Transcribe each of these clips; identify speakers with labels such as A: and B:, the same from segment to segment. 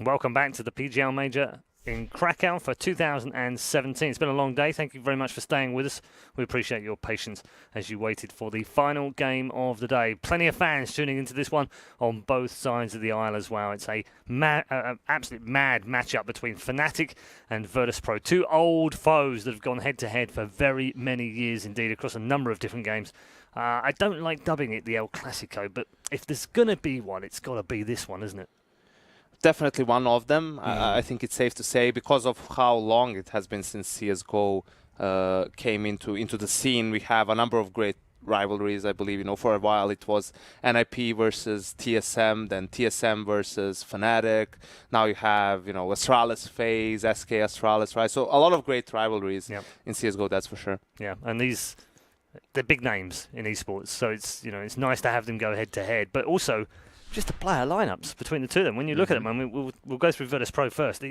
A: Welcome back to the PGL Major in Kraków for 2017. It's been a long day. Thank you very much for staying with us. We appreciate your patience as you waited for the final game of the day. Plenty of fans tuning into this one on both sides of the aisle as well. It's a absolute mad matchup between Fnatic and Virtus.Pro, two old foes that have gone head-to-head for very many years indeed across a number of different games. I don't like dubbing it the El Clasico, but if there's going to be one, it's got to be this one, isn't it?
B: Definitely one of them. I think it's safe to say, because of how long it has been since CSGO came into the scene. We have a number of great rivalries. I believe, for a while it was NIP versus TSM, then TSM versus Fnatic. Now you have, Astralis FaZe, SK Astralis, right? So a lot of great rivalries in CSGO, that's for sure.
A: Yeah, and they're big names in esports, so it's nice to have them go head to head, but also just the player lineups between the two of them. When you look at them, I mean, we'll go through Virtus.Pro first.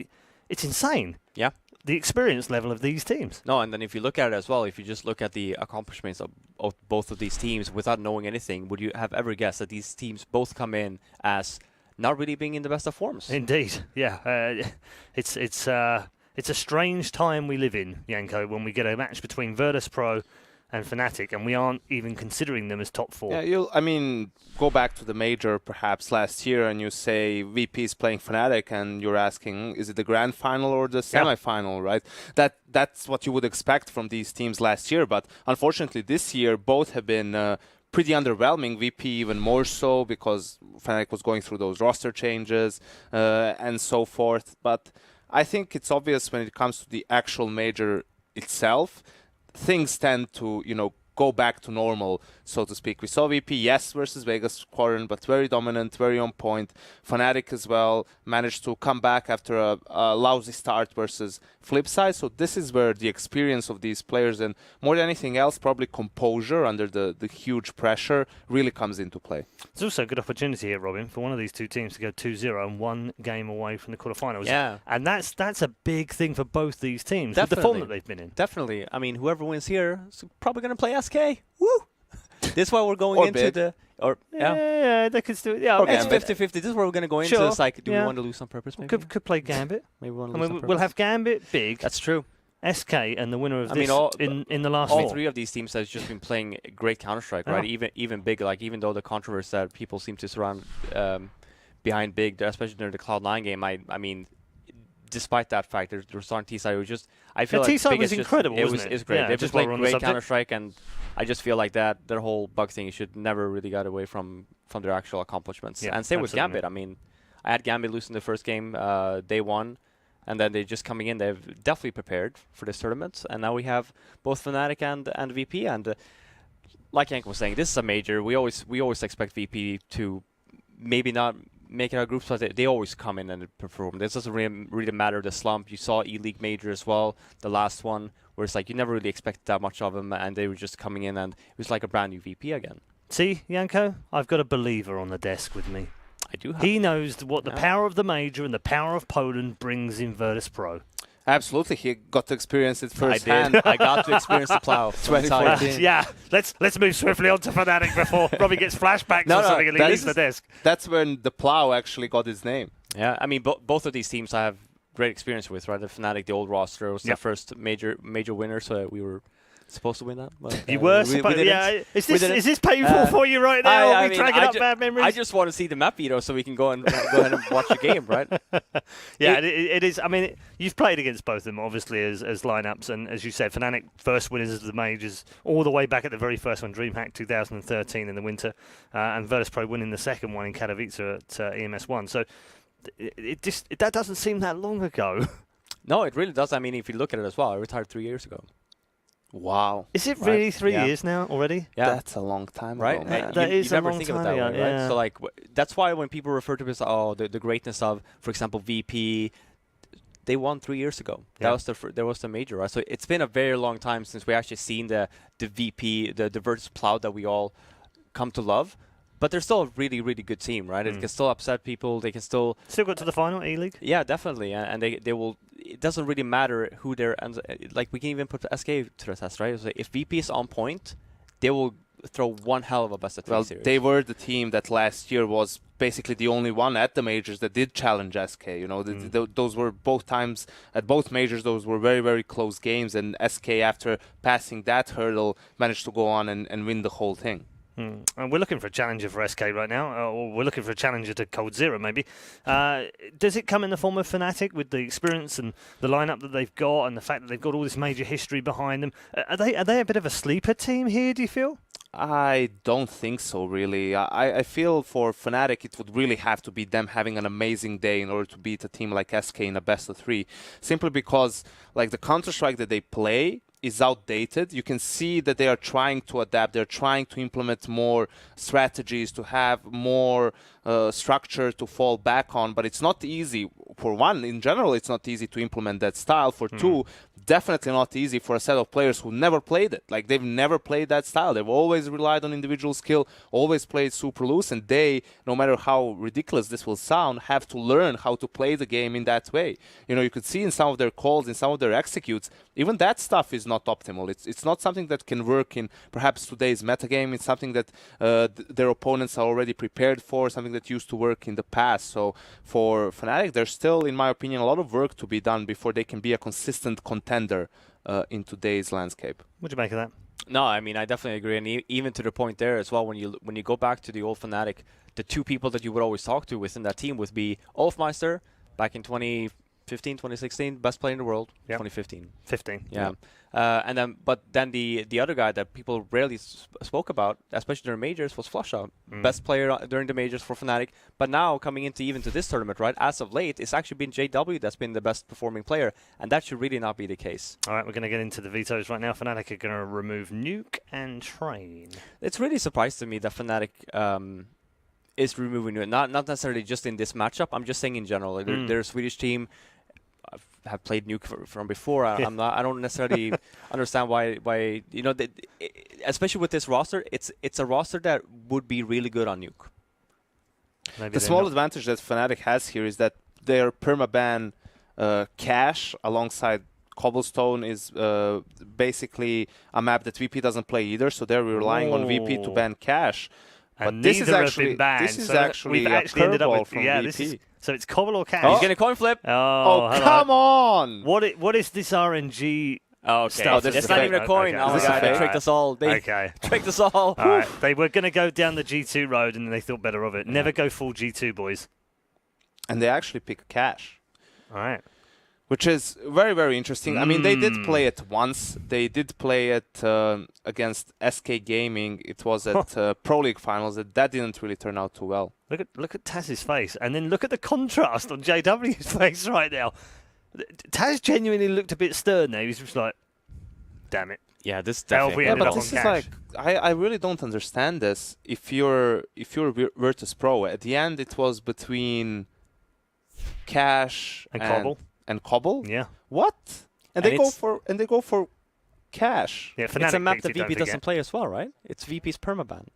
A: It's insane.
C: Yeah.
A: The experience level of these teams.
C: No, and then if you look at it as well, if you just look at the accomplishments of both of these teams without knowing anything, would you have ever guessed that these teams both come in as not really being in the best of forms?
A: Indeed, yeah. It's a strange time we live in, Janko, when we get a match between Virtus.Pro and Fnatic, and we aren't even considering them as top four.
B: Yeah, go back to the major perhaps last year, and you say VP is playing Fnatic, and you're asking, is it the grand final or the semi-final, right? That's what you would expect from these teams last year, but unfortunately this year both have been pretty underwhelming. VP even more so, because Fnatic was going through those roster changes and so forth. But I think it's obvious when it comes to the actual major itself, things tend to, go back to normal, so to speak. We saw VP, yes, versus Vegas Squadron, but very dominant, very on point. Fnatic as well managed to come back after a lousy start versus Flipside. So this is where the experience of these players, and more than anything else, probably composure under the huge pressure, really comes into play.
A: There's also a good opportunity here, Robin, for one of these two teams to go 2-0 and one game away from the quarterfinals.
C: Yeah.
A: And that's a big thing for both these teams,
C: Definitely.
A: with the form that they've been in.
C: Definitely. I mean, whoever wins here is probably going to play SK. Woo! This is why we're going into
B: bid.
A: Yeah, they could still. Yeah,
C: it's 50-50. This is where we're going to go into. It's like, do we want to lose on purpose? Maybe?
A: Could play Gambit.
C: Maybe we want to lose on purpose.
A: We'll have Gambit, Big.
C: That's true.
A: SK and the winner of this in the last
C: all three of these teams have just been playing great Counter-Strike, right? Even Big, even though the controversy that people seem to surround behind Big, especially during the Cloud9 game, I mean, despite that fact, the Restart T-side was just, I feel like
A: T-side was incredible, wasn't it?
C: It's great.
A: Yeah,
C: They've just played great Counter-Strike, and I just feel like their whole bug thing should never really get away from their actual accomplishments.
A: Yeah,
C: and same with Gambit. I mean, I had Gambit losing the first game, day one, and then they're just coming in. They've definitely prepared for this tournament, and now we have both Fnatic and VP. And like Yank was saying, this is a major. We always expect VP to maybe not make it our groups, but they always come in and perform. This doesn't really matter the slump. You saw Eleague Major as well, the last one, where it's like you never really expected that much of them, and they were just coming in, and it was like a brand new VP again.
A: See, Janko, I've got a believer on the desk with me.
C: I do have.
A: He knows what the power of the major and the power of Poland brings in Virtus.Pro.
B: Absolutely, he got to experience it firsthand.
C: I got to experience the plow.
B: 2014.
A: Yeah, let's move swiftly on to Fnatic before Robbie gets flashbacks or something and he leaves the desk.
B: That's when the plow actually got its name.
C: Yeah, I mean, both of these teams I have great experience with, right? The Fnatic, the old roster, was the first major winner, so we were supposed to win that. But,
A: you were supposed to. Yeah, is this painful for you right now? Are we dragging up bad memories?
C: I just want to see the map veto so we can go ahead and watch the game, right?
A: Yeah, it is. I mean, you've played against both of them, obviously, as lineups, and as you said, Fnatic first winners of the majors all the way back at the very first one, DreamHack 2013 in the winter, and Virtus.Pro winning the second one in Katowice at EMS1. So that doesn't seem that long ago.
C: No, it really does. I mean, if you look at it as well, I retired 3 years ago.
B: Wow.
A: Is it really 3 years now already?
C: Yeah.
B: That's a long time
C: right?
B: ago, man.
A: That is
C: you
A: a
C: never
A: long
C: think
A: time
C: of it that
A: ago,
C: way,
A: yeah.
C: right? So like, that's why when people refer to it as, the greatness of, for example, VP, they won 3 years ago.
A: Yeah.
C: That was the major, right? So it's been a very long time since we actually seen the VP, the Virtus Cloud that we all come to love. But they're still a really, really good team, right? It can still upset people. They can still
A: got to the final, E-League?
C: Yeah, definitely. And they will. It doesn't really matter who they're. And like we can even put SK to the test, right? So if VP is on point, they will throw one hell of a best of 3
B: Well,
C: series.
B: they were the team that last year was basically the only one at the majors that did challenge SK. You know, those were both times at both majors. Those were very, very close games, and SK, after passing that hurdle, managed to go on and win the whole thing.
A: And we're looking for a challenger for SK right now, or we're looking for a challenger to Cold Zero maybe. Does it come in the form of Fnatic with the experience and the lineup that they've got and the fact that they've got all this major history behind them? Are they a bit of a sleeper team here, do you feel?
B: I don't think so, really. I feel for Fnatic it would really have to be them having an amazing day in order to beat a team like SK in a best of 3. Simply because like the Counter-Strike that they play is outdated. You can see that they are trying to adapt. They're trying to implement more strategies, to have more structure to fall back on. But it's not easy. For one, in general, it's not easy to implement that style. For two, definitely not easy for a set of players who never played it. Like, they've never played that style. They've always relied on individual skill, always played super loose, and they, no matter how ridiculous this will sound, have to learn how to play the game in that way. You know, you could see in some of their calls, in some of their executes, even that stuff is not optimal. It's not something that can work in perhaps today's metagame. It's something that their opponents are already prepared for, something that used to work in the past. So for Fnatic, there's still, in my opinion, a lot of work to be done before they can be a consistent contender in today's landscape.
A: What do you make of that?
C: No, I mean, I definitely agree, and even to the point there as well, when you go back to the old Fnatic, the two people that you would always talk to within that team would be Olfmeister back in 2015, 2016, best player in the world.
A: Yep.
C: 2015.
A: 15.
C: Yeah. But then the other guy that people rarely spoke about, especially during majors, was Flusha, best player during the majors for Fnatic. But now coming into this tournament, right, as of late, it's actually been JW that's been the best performing player, and that should really not be the case.
A: All right, we're going to get into the vetoes right now. Fnatic are going to remove Nuke and Train.
C: It's really surprised to me that Fnatic is removing it, not necessarily just in this matchup. I'm just saying in general. Like they're a Swedish team. Have played Nuke from before. I don't necessarily understand why you know, especially with this roster, it's a roster that would be really good on Nuke.
A: Maybe
B: the small advantage that Fnatic has here is that their permaban cache alongside Cobblestone is basically a map that VP doesn't play either, so they're relying on VP to ban cache.
A: And
B: but this is actually
A: we've actually ended up with,
B: from VP.
A: So it's Cobble or Cache.
C: He's getting a coin flip.
B: Oh, come on!
A: What is this RNG stuff?
C: It's not even a coin.
A: Okay.
C: Oh my god, they tricked us all. They tricked us all.
A: All right. They were going to go down the G2 road and they thought better of it. Never go full G2, boys.
B: And they actually pick a cache.
A: All right.
B: Which is very, very interesting. I mean, they did play it once. They did play it against SK Gaming. It was at Pro League Finals. That didn't really turn out too well.
A: Look at Taz's face, and then look at the contrast on JW's face right now. Taz genuinely looked a bit stern there. He was just like, "Damn it."
C: Yeah, this
A: definitely.
C: definitely.
B: But this is like, I really don't understand this. If you're Virtus.Pro, at the end it was between Cache
A: and Cobble.
B: And Cobble?
A: Yeah.
B: What? And they go for Cache.
A: Yeah,
C: it's a map that VP doesn't play as well, right? It's VP's permaban.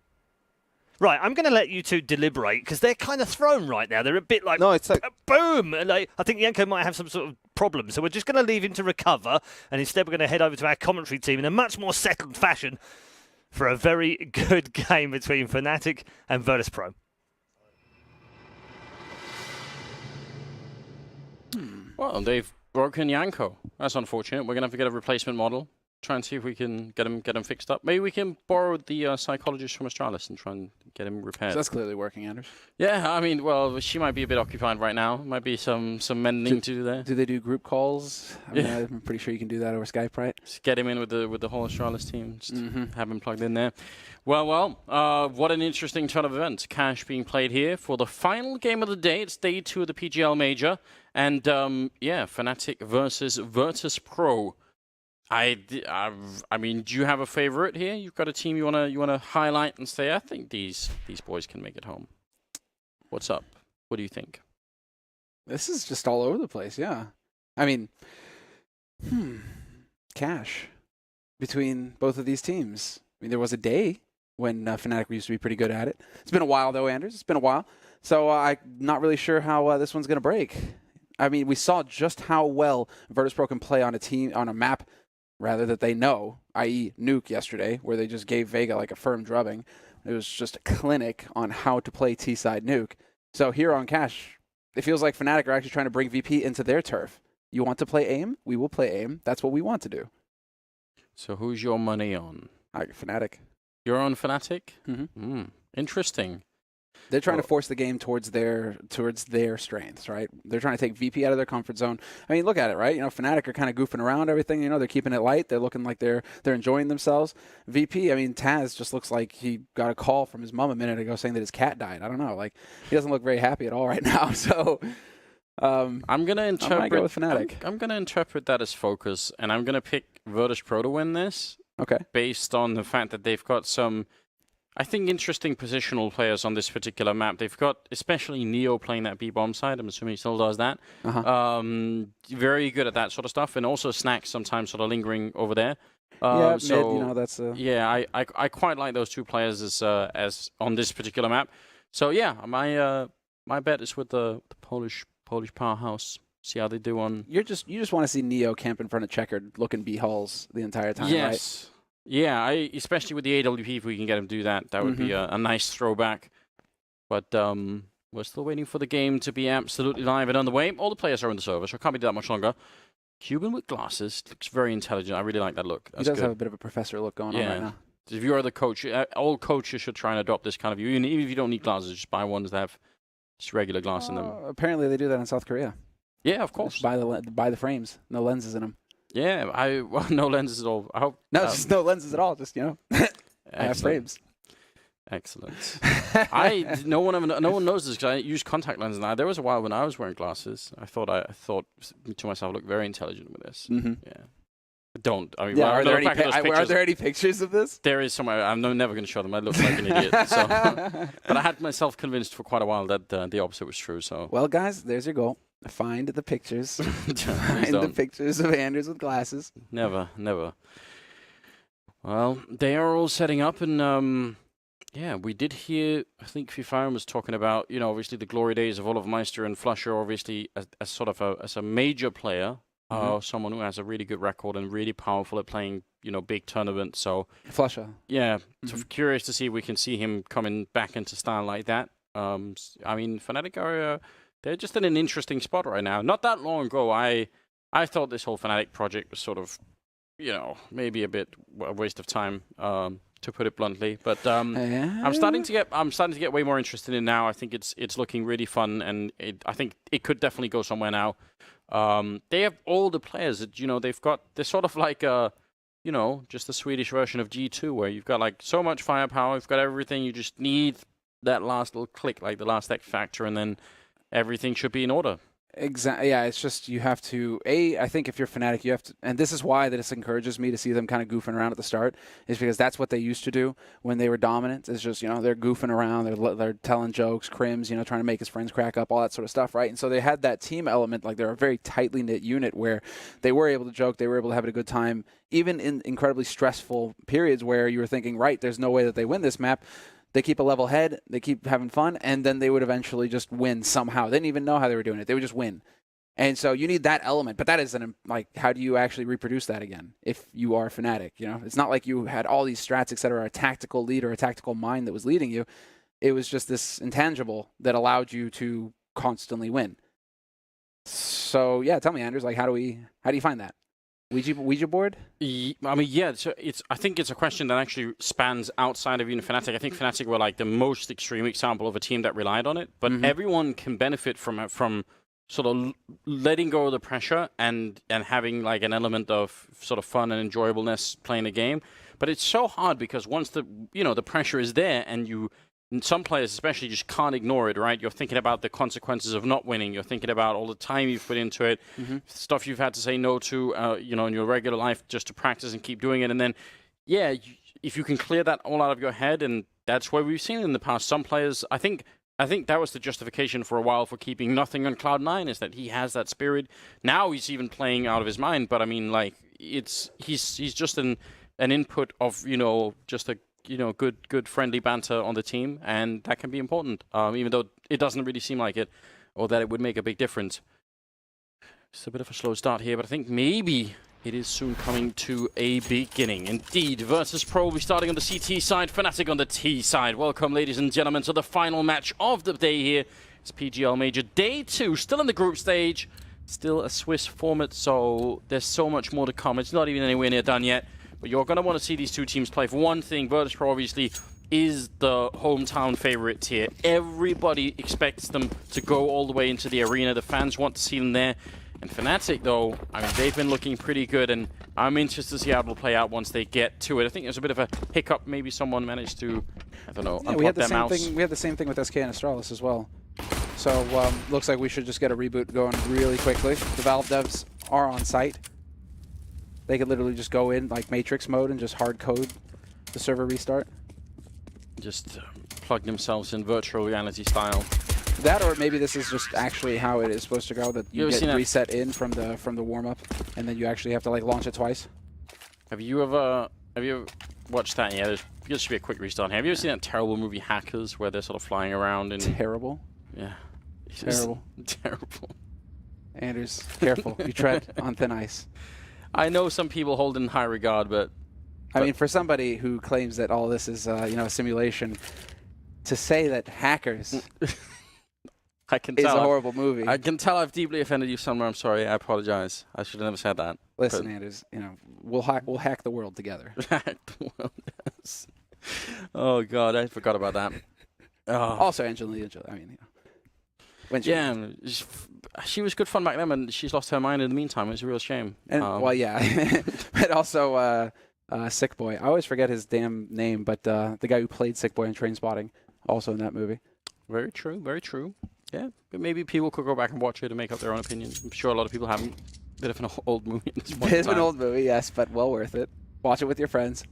A: Right, I'm going to let you two deliberate because they're kind of thrown right now. They're a bit like,
B: no, it's like
A: boom. And I think Yanko might have some sort of problem. So we're just going to leave him to recover. And instead we're going to head over to our commentary team in a much more settled fashion for a very good game between Fnatic and Virtus.Pro.
D: Well, they've broken Yanko. That's unfortunate. We're going to have to get a replacement model. Try and see if we can get him fixed up. Maybe we can borrow the psychologist from Astralis and try and get him repaired.
E: So that's clearly working, Anders.
D: Yeah, I mean, well, she might be a bit occupied right now. Might be some mending to do there.
E: Do they do group calls? I mean, I'm pretty sure you can do that over Skype, right?
D: Just get him in with the whole Astralis team. Just have him plugged in there. Well, what an interesting turn of events. Cache being played here for the final game of the day. It's day 2 of the PGL Major. And, Fnatic versus Virtus.Pro. I mean, do you have a favorite here? You've got a team you wanna highlight and say, I think these boys can make it home. What's up? What do you think?
E: This is just all over the place, yeah. I mean, Cache between both of these teams. I mean, there was a day when Fnatic used to be pretty good at it. It's been a while, though, Anders. It's been a while. So I'm not really sure how this one's going to break. I mean, we saw just how well Virtus.Pro can play on a map rather that they know, i.e. Nuke yesterday, where they just gave Vega like a firm drubbing. It was just a clinic on how to play T-side Nuke. So here on Cash, it feels like Fnatic are actually trying to bring VP into their turf. You want to play AIM? We will play AIM. That's what we want to do.
D: So who's your money on?
E: Fnatic.
D: You're on Fnatic?
E: Mm-hmm.
D: Interesting.
E: They're trying to force the game towards their strengths, right? They're trying to take VP out of their comfort zone. I mean, look at it, right? You know, Fnatic are kind of goofing around everything. You know, they're keeping it light. They're looking like they're enjoying themselves. VP, I mean, Taz just looks like he got a call from his mom a minute ago saying that his cat died. I don't know. Like, he doesn't look very happy at all right now. So,
D: I'm gonna interpret.
E: I might go with Fnatic.
D: I'm gonna interpret that as focus, and I'm gonna pick Virtus.Pro to win this.
E: Okay.
D: Based on the fact that they've got some, I think, interesting positional players on this particular map. They've got especially Neo playing that B-bomb side. I'm assuming he still does that. Very good at that sort of stuff, and also Snacks sometimes sort of lingering over there.
E: Yeah,
D: so
E: mid, you know, that's
D: yeah, I quite like those two players as on this particular map. So yeah, my bet is with the Polish powerhouse. See how they do on.
E: You just want to see Neo camp in front of checkered looking B hulls the entire time,
D: yes.
E: Right?
D: Yeah, especially with the AWP, if we can get him to do that, that would be a nice throwback. But we're still waiting for the game to be absolutely live and on the way. All the players are on the server, so it can't be that much longer. Cuban with glasses looks very intelligent. I really like that look. That's
E: he does
D: good.
E: have a bit of a professor look going on right now.
D: If you are the coach, all coaches should try and adopt this kind of view. Even if you don't need glasses, just buy ones that have just regular glass in them.
E: Apparently, they do that in South Korea.
D: Yeah, of course.
E: Just buy the frames, no lenses in them.
D: Yeah, no lenses at all. I hope,
E: just no lenses at all. Just I have frames.
D: Excellent. No one knows this because I use contact lenses now. There was a while when I was wearing glasses. I thought to myself, I look very intelligent with this. Yeah. Don't. I mean,
E: yeah, are there any pictures of this?
D: There is somewhere. I'm never going to show them. I look like an idiot. So. But I had myself convinced for quite a while that the opposite was true. So.
E: Well, guys, there's your goal. Find the pictures. Find the pictures of Anders with glasses.
D: Never. Well, they are all setting up, and yeah, we did hear. I think Fifire was talking about, obviously the glory days of Olofmeister and Flusher, obviously as sort of as a major player, someone who has a really good record and really powerful at playing, big tournaments. So
E: Flusher.
D: Yeah, so curious to see if we can see him coming back into style like that. I mean, Fnatic are. They're just in an interesting spot right now. Not that long ago, I thought this whole Fnatic project was sort of, maybe a bit a waste of time, to put it bluntly. But I'm starting to get way more interested in it now. I think it's looking really fun, and I think it could definitely go somewhere now. They have all the players that they're sort of like just the Swedish version of G2, where you've got like so much firepower, you've got everything. You just need that last little click, like the last X factor, and then everything should be in order.
E: Exactly. Yeah, it's just you have to. I think if you're Fnatic, you have to, and this is why this encourages me to see them kind of goofing around at the start, is because that's what they used to do when they were dominant. It's just they're goofing around, they're telling jokes, crims, trying to make his friends crack up, all that sort of stuff, right? And so they had that team element, like they're a very tightly knit unit where they were able to joke, they were able to have a good time, even in incredibly stressful periods where you were thinking, right, there's no way that they win this map. They keep a level head, they keep having fun, and then they would eventually just win somehow. They didn't even know how they were doing it. They would just win. And so you need that element. But that isn't, how do you actually reproduce that again if you are Fnatic? It's not like you had all these strats, et cetera, a tactical lead or a tactical mind that was leading you. It was just this intangible that allowed you to constantly win. So, yeah, tell me, Anders, how do you find that? Ouija board?
D: I mean, yeah. So I think it's a question that actually spans outside of even Fnatic. I think Fnatic were like the most extreme example of a team that relied on it. But everyone can benefit from sort of letting go of the pressure and having like an element of sort of fun and enjoyableness playing the game. But it's so hard because once the pressure is there and some players especially just can't ignore it, right? You're thinking about the consequences of not winning. You're thinking about all the time you've put into it, stuff you've had to say no to, in your regular life just to practice and keep doing it. And then, yeah, if you can clear that all out of your head, and that's where we've seen in the past, some players, I think that was the justification for a while for keeping nothing on Cloud9, is that he has that spirit. Now he's even playing out of his mind, but I mean, like, he's just an input of, just a good friendly banter on the team, and that can be important, even though it doesn't really seem like it, or that it would make a big difference. It's a bit of a slow start here, but I think maybe It is soon coming to a beginning. Indeed, Virtus.Pro will be starting on the CT side, Fnatic on the T side. Welcome, ladies and gentlemen, to the final match of the day here. It's PGL Major Day 2, still in the group stage. Still a Swiss format, so there's so much more to come. It's not even anywhere near done yet. But you're going to want to see these two teams play. For one thing, Virtus.Pro obviously is the hometown favorite here. Everybody expects them to go all the way into the arena. The fans want to see them there. And Fnatic, though, I mean, they've been looking pretty good, and I'm interested to see how it'll play out once they get to it. I think there's a bit of a hiccup. Maybe someone managed to, I don't know, unplug their mouse.
E: We had the same thing with SK and Astralis as well. So looks like we should just get a reboot going really quickly. The Valve devs are on site. They could literally just go in like Matrix mode and just hard code the server restart.
D: Just plug themselves in virtual reality style.
E: That, or maybe this is just actually how it is supposed to go. That you get reset in from the warm up, and then you actually have to like launch it twice.
D: Have you ever watched that? Yeah, there should be a quick restart. Have you ever seen that terrible movie Hackers, where they're sort of flying around and
E: terrible?
D: Yeah,
E: terrible,
D: terrible.
E: Anders, careful! You tread on thin ice.
D: I know some people hold in high regard, but
E: I mean, for somebody who claims that all this is a simulation, to say that Hackers.
D: I can
E: tell
D: it's
E: a horrible movie.
D: I can tell I've deeply offended you somewhere. I'm sorry. I apologize. I should have never said that.
E: Listen, Anders, we'll hack the world together.
D: Hack the world, yes. Oh God, I forgot about that. Oh.
E: Also, Angelina Jolie. I mean, when
D: she was good fun back then, and she's lost her mind in the meantime. It's a real shame.
E: And well, yeah, but also Sick Boy. I always forget his damn name, but the guy who played Sick Boy in Trainspotting, also in that movie.
D: Very true. Very true. Yeah, but maybe people could go back and watch it and make up their own opinion. I'm sure a lot of people haven't. Bit of an old movie at this point.
E: It's an old movie, yes, but well worth it. Watch it with your friends.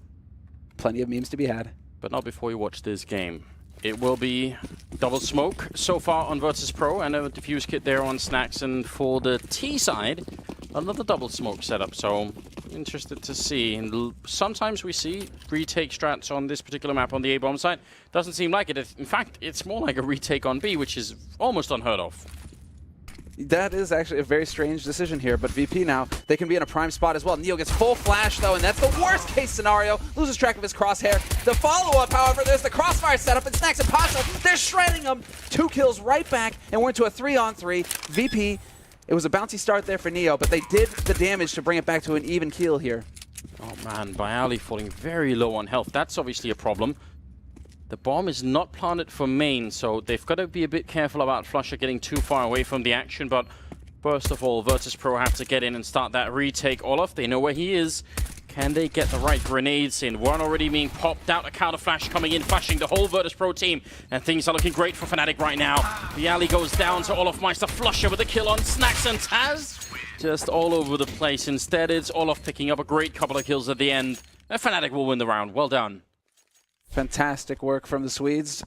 E: Plenty of memes to be had.
D: But not before you watch this game. It will be double smoke so far on Virtus.Pro, and a diffuse kit there on Snacks, and for the T side, another double smoke setup. So interested to see. And sometimes we see retake strats on this particular map on the A-bomb side. Doesn't seem like it. In fact, it's more like a retake on B, which is almost unheard of.
E: That is actually a very strange decision here, but VP now, they can be in a prime spot as well. Neo gets full flash, though, and that's the worst case scenario. Loses track of his crosshair. The follow-up, however, there's the crossfire setup, and Snacks and Pacho, they're shredding him. 2 kills right back, and we're into a 3-on-3. VP, it was a bouncy start there for Neo, but they did the damage to bring it back to an even keel here.
D: Oh, man, BO1 falling very low on health. That's obviously a problem. The bomb is not planted for main, so they've got to be a bit careful about Flusher getting too far away from the action. But first of all, Virtus.Pro have to get in and start that retake. Olaf, they know where he is. Can they get the right grenades in? One already being popped out, a counter flash coming in, flashing the whole Virtus.Pro team. And things are looking great for Fnatic right now. The alley goes down to Olaf Meister. Flusher with a kill on Snacks, and Taz just all over the place. Instead, it's Olaf picking up a great couple of kills at the end. And Fnatic will win the round. Well done.
E: Fantastic work from the Swedes.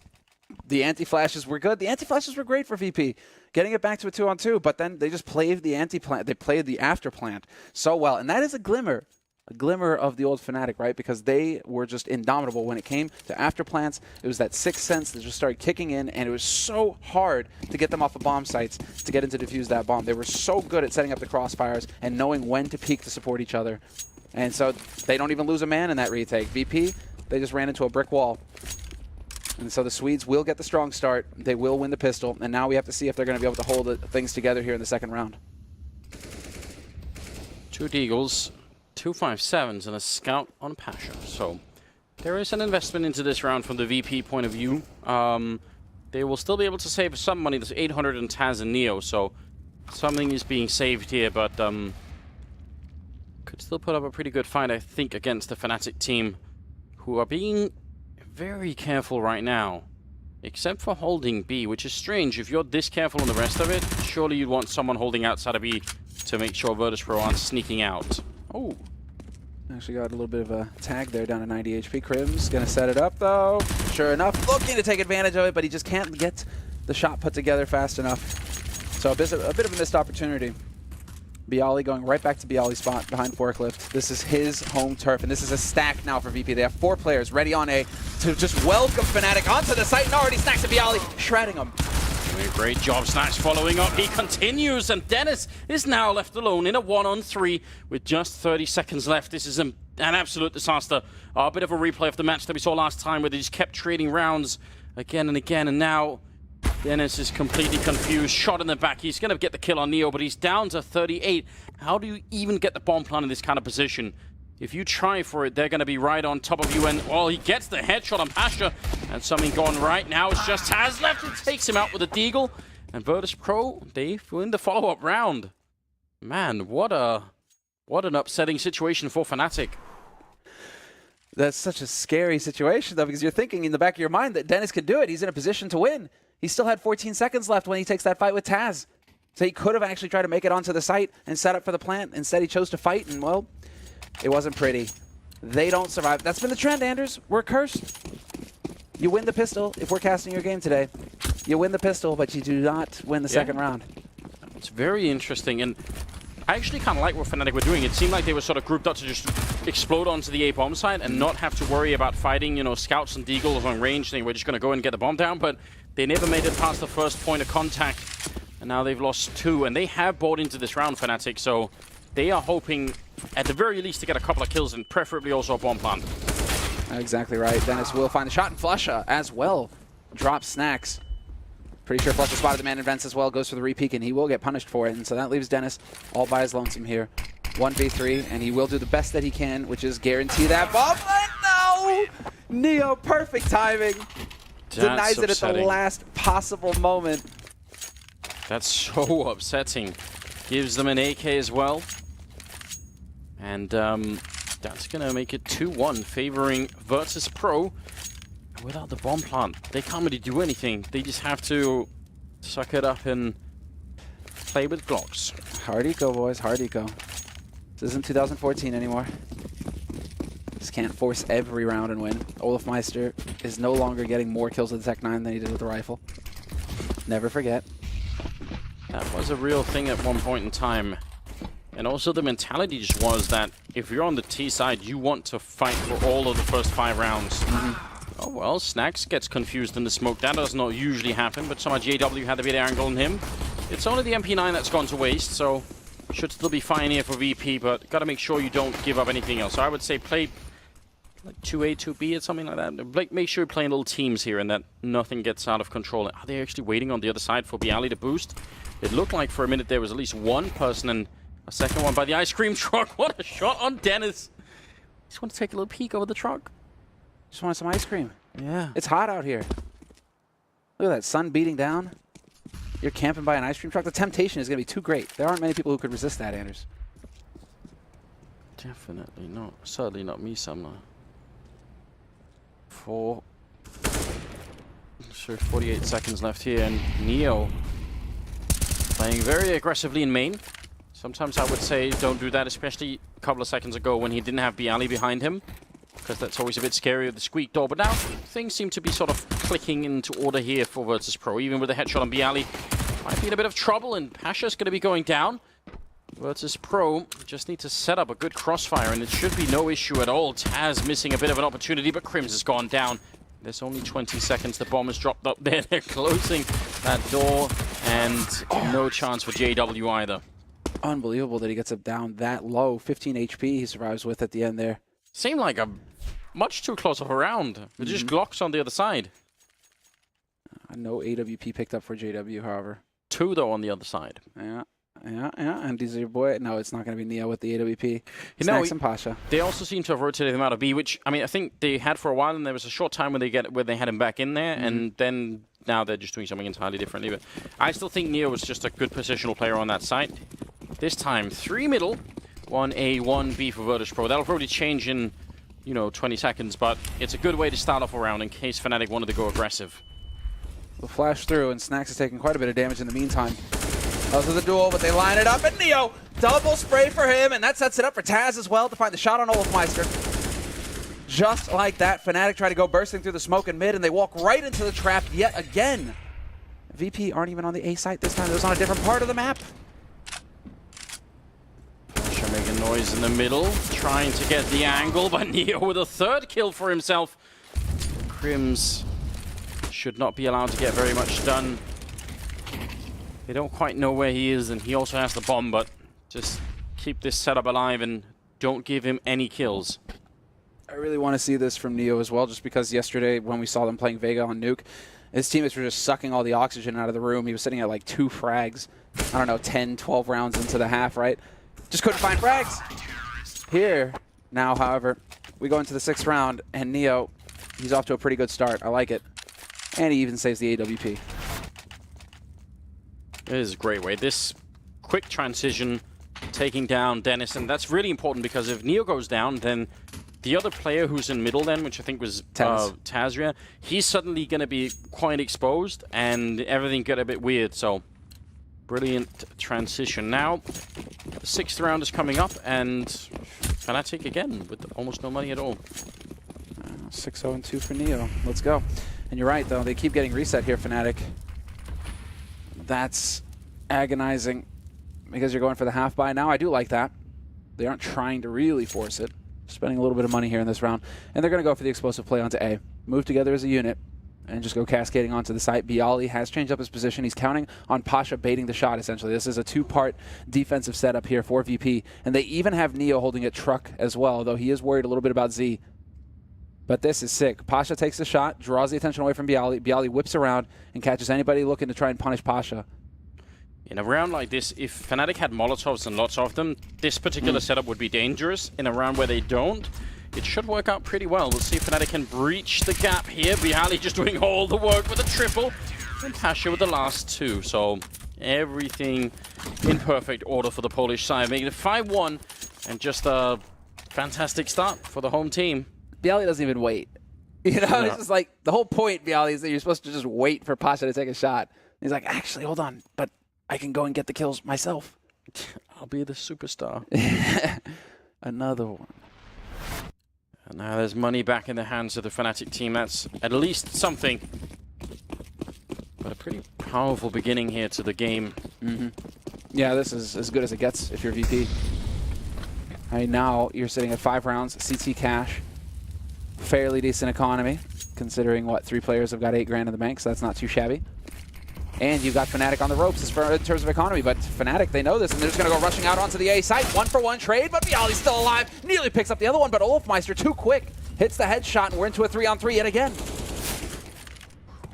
E: The anti-flashes were good. The anti-flashes were great for VP. Getting it back to a 2-on-2, but then they just played the anti-plant. They played the after-plant so well. And that is a glimmer of the old Fnatic, right? Because they were just indomitable when it came to after-plants. It was that sixth sense that just started kicking in, and it was so hard to get them off of bomb sites to get into defuse that bomb. They were so good at setting up the crossfires and knowing when to peek to support each other. And so they don't even lose a man in that retake. VP, they just ran into a brick wall. And so the Swedes will get the strong start. They will win the pistol. And now we have to see if they're going to be able to hold things together here in the second round.
C: 2 Deagles, 2 5.7s, and a Scout on Pasha. So there is an investment into this round from the VP point of view. They will still be able to save some money. There's 800 in Taz and Neo, so something is being saved here, but could still put up a pretty good fight, I think, against the Fnatic team, who are being very careful right now, except for holding B, which is strange. If you're this careful on the rest of it, surely you'd want someone holding outside of B to make sure Virtus.Pro aren't sneaking out.
E: Oh, actually got a little bit of a tag there down to 90 HP. Crim's going to set it up, though. Sure enough, looking to take advantage of it, but he just can't get the shot put together fast enough. So a bit of a missed opportunity. BO1 going right back to BO1's spot behind Forklift. This is his home turf, and this is a stack now for VP. They have 4 players ready on A to just welcome Fnatic onto the site, and already Snacks and BO1 shredding them.
D: Doing a great job, Snatch following up. He continues, and Dennis is now left alone in a 1-on-3 with just 30 seconds left. This is an absolute disaster. A bit of a replay of the match that we saw last time where they just kept trading rounds again and again, and now Dennis is completely confused. Shot in the back. He's going to get the kill on Neo, but he's down to 38. How do you even get the bomb plant in this kind of position? If you try for it, they're going to be right on top of you. And, well, he gets the headshot on Pasha. And something going right now. It's just Taz left and takes him out with a deagle. And Virtus.Pro, they win the follow-up round. Man, what an upsetting situation for Fnatic.
E: That's such a scary situation, though, because you're thinking in the back of your mind that Dennis could do it. He's in a position to win. He still had 14 seconds left when he takes that fight with Taz. So he could have actually tried to make it onto the site and set up for the plant. Instead, he chose to fight, and, well, it wasn't pretty. They don't survive. That's been the trend, Anders. We're cursed. You win the pistol if we're casting your game today. You win the pistol, but you do not win the second round.
D: It's very interesting, and I actually kind of like what Fnatic were doing. It seemed like they were sort of grouped up to just explode onto the A-bomb side and not have to worry about fighting, you know, scouts and deagles on range. They were just going to go and get the bomb down, but they never made it past the first point of contact. And now they've lost 2, and they have bought into this round, Fnatic, so they are hoping, at the very least, to get a couple of kills and preferably also a bomb plant.
E: Exactly right. Dennis will find the shot, and Flusha as well drops Snacks. Pretty sure Flusha spotted the man in vents as well, goes for the repeak, and he will get punished for it. And so that leaves Dennis all by his lonesome here. 1v3, and he will do the best that he can, which is guarantee that bomb. No! Neo, perfect timing. Denies it at the last possible moment.
D: That's so upsetting. Gives them an AK as well. And that's going to make it 2-1, favoring Virtus.Pro. Without the bomb plant, they can't really do anything. They just have to suck it up and play with Glocks.
E: Hard eco, boys. Hard eco. This isn't 2014 anymore. Just can't force every round and win. Olaf Meister is no longer getting more kills with the Tech 9 than he did with the rifle. Never forget.
D: That was a real thing at one point in time. And also the mentality just was that if you're on the T side, you want to fight for all of the first 5 rounds. Oh well, Snacks gets confused in the smoke. That does not usually happen, but somehow JW had a bit of angle on him. It's only the MP9 that's gone to waste, so should still be fine here for VP, but gotta make sure you don't give up anything else. So I would say play like 2A, 2B or something like that. Like, make sure you're playing little teams here and that nothing gets out of control. Are they actually waiting on the other side for Bialy to boost? It looked like for a minute there was at least one person and a second one by the ice cream truck. What a shot on Dennis. Just want to take a little peek over the truck.
E: Just want some ice cream.
D: Yeah.
E: It's hot out here. Look at that sun beating down. You're camping by an ice cream truck. The temptation is going to be too great. There aren't many people who could resist that, Anders.
D: Definitely not. Certainly not me, Sumner. 48 seconds left here, and Neo playing very aggressively in main. Sometimes I would say don't do that, especially a couple of seconds ago when he didn't have Bialy behind him, because that's always a bit scary with the squeak door. But now things seem to be sort of clicking into order here for Virtus.Pro. Even with a headshot on Bialy, might be in a bit of trouble, and Pasha's going to be going down. Virtus.Pro just need to set up a good crossfire, and it should be no issue at all. Taz missing a bit of an opportunity, but Crims has gone down. There's only 20 seconds. The bomb is dropped up there. They're closing that door, and no chance for JW either.
E: Unbelievable that he gets it down that low. 15 HP he survives with at the end there.
D: Seemed like a much too close of a round. With just Glocks on the other side.
E: No AWP picked up for JW, however.
D: 2, though, on the other side.
E: Yeah. And these are your boy. No, it's not going to be Neo with the AWP.
D: You know,
E: Snacks and Pasha.
D: They also seem to have rotated him out of B, which, I mean, I think they had for a while, and there was a short time when they had him back in there, and then now they're just doing something entirely differently. But I still think Neo was just a good positional player on that side. This time, 3 middle, 1A, 1B for Virtus.Pro. That'll probably change in, 20 seconds, but it's a good way to start off a round in case Fnatic wanted to go aggressive.
E: We'll flash through, and Snacks is taking quite a bit of damage in the meantime. Those are the duel, but they line it up, and Neo, double spray for him, and that sets it up for Taz as well to find the shot on Olaf Meister. Just like that, Fnatic try to go bursting through the smoke in mid, and they walk right into the trap yet again. VP aren't even on the A site this time. It was on a different part of the map.
D: Pasha making noise in the middle, trying to get the angle, but Neo with a 3rd kill for himself. Crims should not be allowed to get very much done They don't quite know where he is, and he also has the bomb, but just keep this setup alive and don't give him any kills.
E: I really want to see this from Neo as well, just because yesterday when we saw them playing Vega on Nuke, his teammates were just sucking all the oxygen out of the room. He was sitting at like 2 frags, I don't know, 10, 12 rounds into the half, right? Just couldn't find frags. Here, now, however, we go into the 6th round, and Neo, he's off to a pretty good start. I like it. And he even saves the AWP.
D: It is a great way. This quick transition, taking down Dennis, and that's really important because if Neo goes down, then the other player who's in middle then, which I think was Tazria, he's suddenly going to be quite exposed, and everything get a bit weird, so brilliant transition. Now, the 6th round is coming up, and Fnatic again with almost no money at all.
E: 6-0-2 for Neo. Let's go. And you're right, though. They keep getting reset here, Fnatic. That's agonizing because you're going for the half buy now. I do like that. They aren't trying to really force it. Spending a little bit of money here in this round. And they're going to go for the explosive play onto A. Move together as a unit and just go cascading onto the site. byali has changed up his position. He's counting on Pasha baiting the shot, essentially. This is a 2-part defensive setup here for VP. And they even have Neo holding a truck as well, though he is worried a little bit about Z. But this is sick. Pasha takes the shot, draws the attention away from byali. byali whips around and catches anybody looking to try and punish Pasha.
D: In a round like this, if Fnatic had Molotovs and lots of them, this particular setup would be dangerous. In a round where they don't, it should work out pretty well. We'll see if Fnatic can breach the gap here. byali just doing all the work with a triple, and Pasha with the last 2. So everything in perfect order for the Polish side, making it 5-1, and just a fantastic start for the home team.
E: byali doesn't even wait. You know,
D: No.
E: it's just like the whole point, byali, is that you're supposed to just wait for Pasha to take a shot. He's like, actually, hold on, but I can go and get the kills myself.
D: I'll be the superstar.
E: Another one.
D: And now there's money back in the hands of the Fnatic team. That's at least something. But a pretty powerful beginning here to the game.
E: Yeah, this is as good as it gets if you're VP. I mean, now you're sitting at 5 rounds, CT cash. Fairly decent economy, considering, what, 3 players have got 8 grand in the bank, so that's not too shabby. And you've got Fnatic on the ropes in terms of economy, but Fnatic, they know this, and they're just going to go rushing out onto the A site. 1-for-1 trade, but byali's still alive. Nearly picks up the other one, but Olofmeister, too quick, hits the headshot, and we're into a 3-on-3 yet again.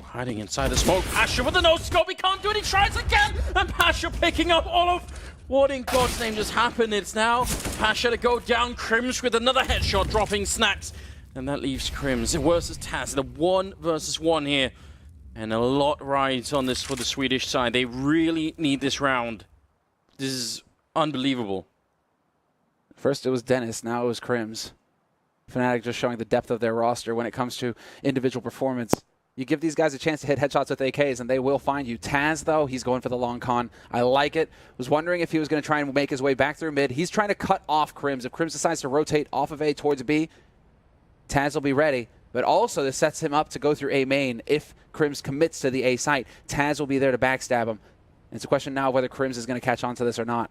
D: Hiding inside the smoke. Pasha with the no-scope. He can't do it. He tries again. And Pasha picking up all of... What in God's name just happened? It's now Pasha to go down. Crims with another headshot, dropping snacks. And that leaves Crims versus Taz. The 1 versus 1 here. And a lot rides on this for the Swedish side. They really need this round. This is unbelievable.
E: First it was Dennis, now it was Crims. Fnatic just showing the depth of their roster when it comes to individual performance. You give these guys a chance to hit headshots with AKs, and they will find you. Taz, though, he's going for the long con. I like it. Was wondering if he was going to try and make his way back through mid. He's trying to cut off Crims. If Crims decides to rotate off of A towards B, Taz will be ready. But also, this sets him up to go through A main. If Crims commits to the A site, Taz will be there to backstab him. It's a question now of whether Crims is going to catch on to this or not.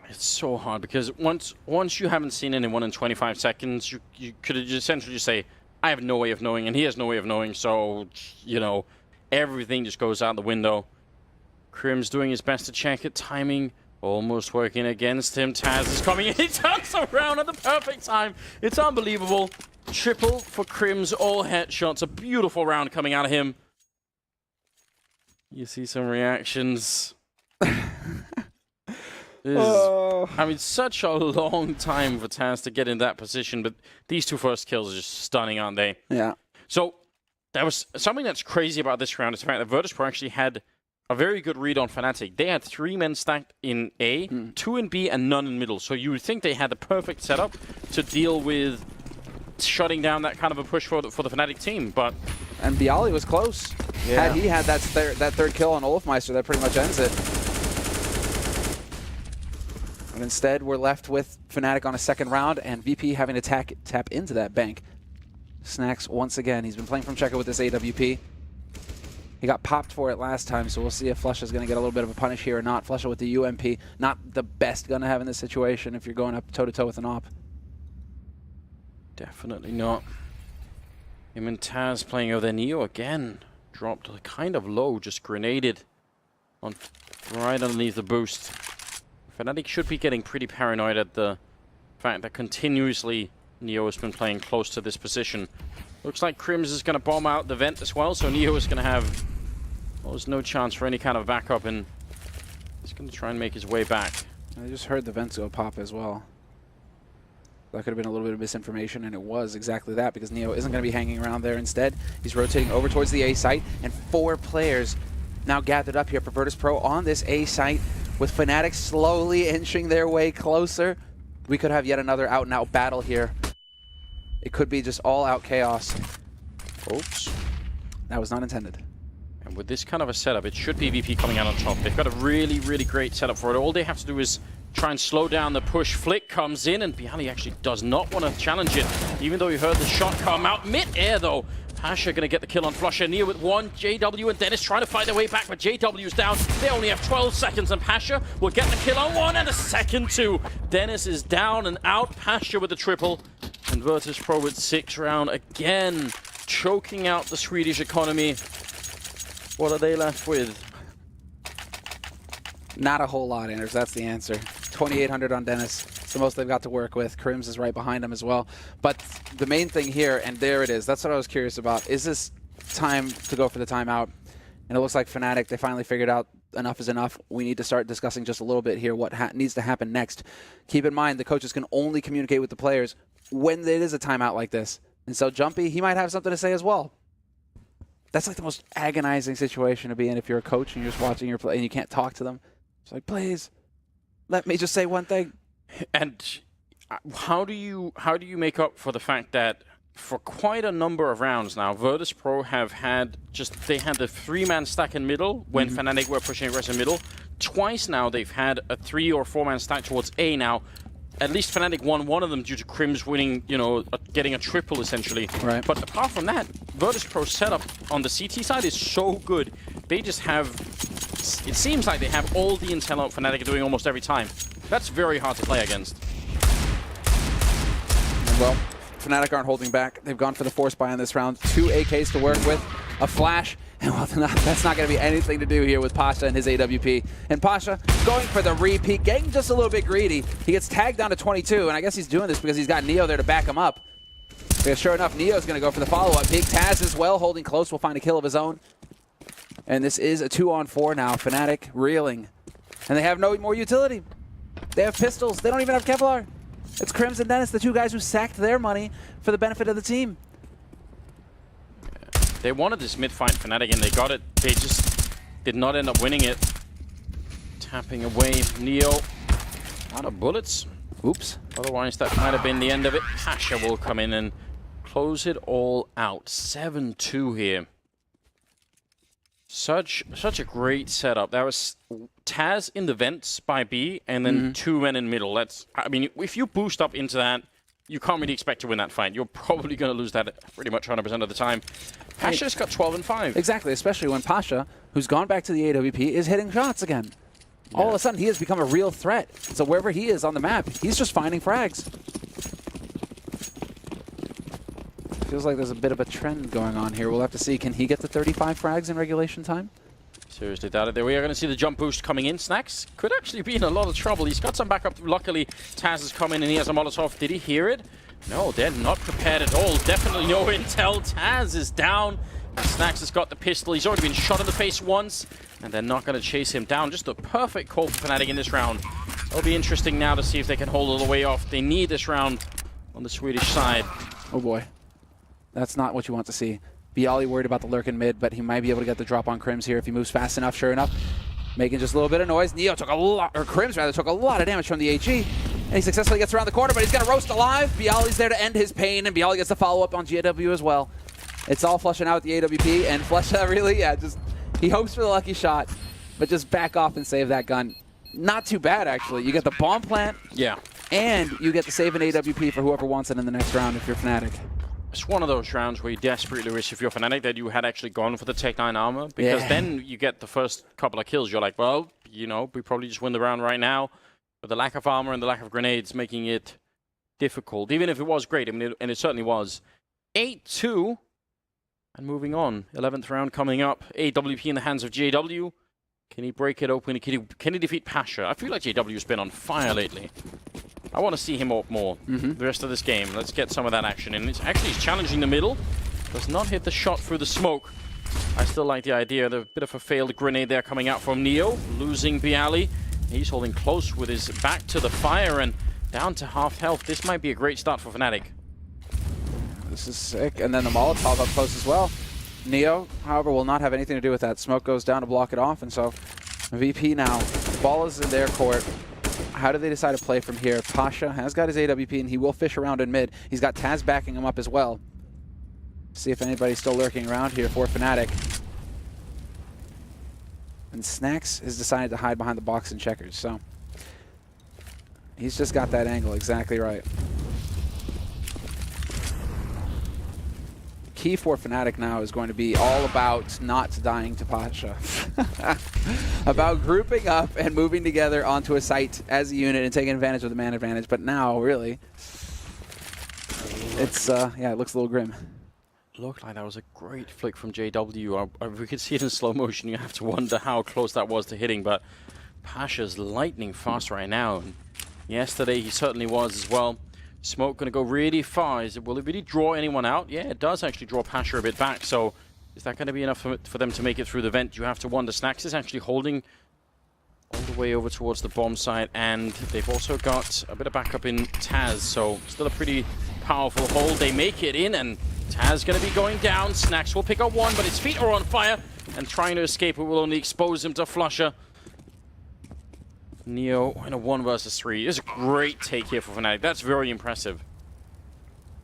D: It's so hard because once you haven't seen anyone in 25 seconds, you could essentially just say, I have no way of knowing, and he has no way of knowing, so, you know, everything just goes out the window. Crims doing his best to check it, timing almost working against him. Taz is coming in, he turns around at the perfect time. It's unbelievable. Triple for Crims, all headshots. A beautiful round coming out of him. You see some reactions. I mean, such a long time for Taz to get in that position, but these 2 first kills are just stunning, aren't they?
E: Yeah.
D: So, there was something that's crazy about this round is the fact that Virtus.Pro actually had a very good read on Fnatic. They had 3 men stacked in A, 2 in B, and none in middle. So you would think they had the perfect setup to deal with shutting down that kind of a push for the Fnatic team, but...
E: And byali was close.
D: Yeah.
E: Had he had that third kill on Olofmeister, that pretty much ends it. And instead, we're left with Fnatic on a 2nd round, and VP having to tap into that bank. Snacks once again. He's been playing from Checker with this AWP. He got popped for it last time, so we'll see if Flusha is going to get a little bit of a punish here or not. Flusha with the UMP, not the best gun to have in this situation if you're going up toe-to-toe with an op.
D: Definitely not. Him and Taz playing over Neo again. Dropped kind of low, just grenaded right underneath the boost. Fnatic should be getting pretty paranoid at the fact that continuously Neo has been playing close to this position. Looks like Crims is going to bomb out the vent as well, so Neo is going to have almost no chance for any kind of backup, and he's going to try and make his way back.
E: I just heard the vents go pop as well. That could have been a little bit of misinformation, and it was exactly that, because Neo isn't going to be hanging around there. Instead, he's rotating over towards the A site, and 4 players now gathered up here for Virtus.Pro on this A site, with Fnatic slowly inching their way closer. We could have yet another out-and-out battle here. It could be just all-out chaos. Oops. That was not intended.
D: And with this kind of a setup, it should be VP coming out on top. They've got a really, really great setup for it. All they have to do is try and slow down the push. Flick comes in, and BO1 actually does not want to challenge it, even though he heard the shot come out mid-air, though. Pasha going to get the kill on Flusher. Neo with 1. JW and Dennis trying to fight their way back, but JW's down. They only have 12 seconds, and Pasha will get the kill on 1 and a second 2. Dennis is down and out. Pasha with the triple. And Virtus.Pro with 6 round again, choking out the Swedish economy. What are they left with?
E: Not a whole lot, Anders. That's the answer. 2,800 on Dennis. It's the most they've got to work with. Crims is right behind him as well. But the main thing here, and there it is, that's what I was curious about. Is this time to go for the timeout? And it looks like Fnatic, they finally figured out enough is enough. We need to start discussing just a little bit here what needs to happen next. Keep in mind, the coaches can only communicate with the players when it is a timeout like this. And so Jumpy, he might have something to say as well. That's like the most agonizing situation to be in if you're a coach and you're just watching your play and you can't talk to them. It's like, please, let me just say one thing.
D: And how do you make up for the fact that for quite a number of rounds now, Virtus.Pro have had they had the 3-man stack in middle when Fnatic were pushing aggressive middle. Twice now they've had a 3 or 4-man stack towards A now. At least Fnatic won one of them due to Crims winning, getting a triple essentially.
E: Right.
D: But apart from that, Virtus.Pro's setup on the CT side is so good. They just have, it seems like they have all the intel out Fnatic are doing almost every time. That's very hard to play against.
E: Well, Fnatic aren't holding back. They've gone for the force buy on this round. 2 AKs to work with, a flash, and well, that's not going to be anything to do here with Pasha and his AWP. And Pasha going for the repeat, getting just a little bit greedy. He gets tagged down to 22, and I guess he's doing this because he's got Neo there to back him up. Because sure enough, Neo's going to go for the follow-up. Big Taz as well, holding close, will find a kill of his own. And this is a 2-on-4 now. Fnatic reeling. And they have no more utility. They have pistols. They don't even have Kevlar. It's Crims and Dennis, the 2 guys who sacked their money for the benefit of the team.
D: They wanted this mid-fight Fnatic and they got it. They just did not end up winning it. Tapping away Neo. Out of bullets.
E: Oops.
D: Otherwise, that might have been the end of it. Pasha will come in and close it all out. 7-2 here. Such a great setup. That was Taz in the vents by B, and then 2 men in middle. I mean, if you boost up into that, you can't really expect to win that fight. You're probably going to lose that pretty much 100% of the time. Pasha's got 12 and 5.
E: Exactly, especially when Pasha, who's gone back to the AWP, is hitting shots again. Yeah. All of a sudden, he has become a real threat. So wherever he is on the map, he's just finding frags. Feels like there's a bit of a trend going on here. We'll have to see. Can he get the 35 frags in regulation time?
D: Seriously doubt it. There we are going to see the jump boost coming in. Snacks could actually be in a lot of trouble. He's got some backup. Luckily, Taz has come in and he has a Molotov. Did he hear it? No, they're not prepared at all. Definitely no intel. Taz is down. And Snacks has got the pistol. He's already been shot in the face once. And they're not going to chase him down. Just a perfect call for Fnatic in this round. It'll be interesting now to see if they can hold all the way off. They need this round on the Swedish side.
E: Oh boy. That's not what you want to see. BO1 worried about the lurk in mid, but he might be able to get the drop on Crims here if he moves fast enough, sure enough. Making just a little bit of noise. Neo took a lot, or Crims rather, took a lot of damage from the HE. And he successfully gets around the corner, but he's going to roast alive. BO1's there to end his pain, and BO1 gets the follow-up on GW as well. It's all flushing out with the AWP, and Flusha really, he hopes for the lucky shot, but just back off and save that gun. Not too bad, actually. You get the bomb plant, and you get the save an AWP for whoever wants it in the next round if you're Fnatic.
D: It's one of those rounds where you desperately wish if you're Fnatic that you had actually gone for the Tech 9 armor, because then you get the first couple of kills. You're like, well, we probably just win the round right now. But the lack of armor and the lack of grenades making it difficult, even if it was great. I mean, and it certainly was. 8-2, and moving on. 11th round coming up. AWP in the hands of JW. Can he break it open? Can he defeat Pasha? I feel like JW's been on fire lately. I want to see him up more the rest of this game. Let's get some of that action in. He's challenging the middle. Does not hit the shot through the smoke. I still like the idea. The bit of a failed grenade there coming out from Neo. Losing Bialy. He's holding close with his back to the fire and down to half health. This might be a great start for Fnatic.
E: This is sick. And then the Molotov up close as well. Neo, however, will not have anything to do with that. Smoke goes down to block it off, and so VP now. The ball is in their court. How do they decide to play from here? Pasha has got his AWP, and he will fish around in mid. He's got Taz backing him up as well. See if anybody's still lurking around here for Fnatic. And Snacks has decided to hide behind the box and checkers, so he's just got that angle exactly right. Key for Fnatic now is going to be all about not dying to Pasha. About grouping up and moving together onto a site as a unit and taking advantage of the man advantage. But now, really, it's, yeah, it looks a little grim.
D: Looked like that was a great flick from JW. We could see it in slow motion. You have to wonder how close that was to hitting, but Pasha's lightning fast right now. And yesterday, he certainly was as well. Smoke going to go really far. Will it really draw anyone out? Yeah, it does actually draw Pasha a bit back. So is that going to be enough for them to make it through the vent? You have to wonder. Snacks is actually holding all the way over towards the bomb site. And they've also got a bit of backup in Taz. So still a pretty powerful hold. They make it in, and Taz going to be going down. Snacks will pick up one, but his feet are on fire. And trying to escape it will only expose him to Flusher. Neo in a 1 versus 3. This is a great take here for Fnatic. That's very impressive.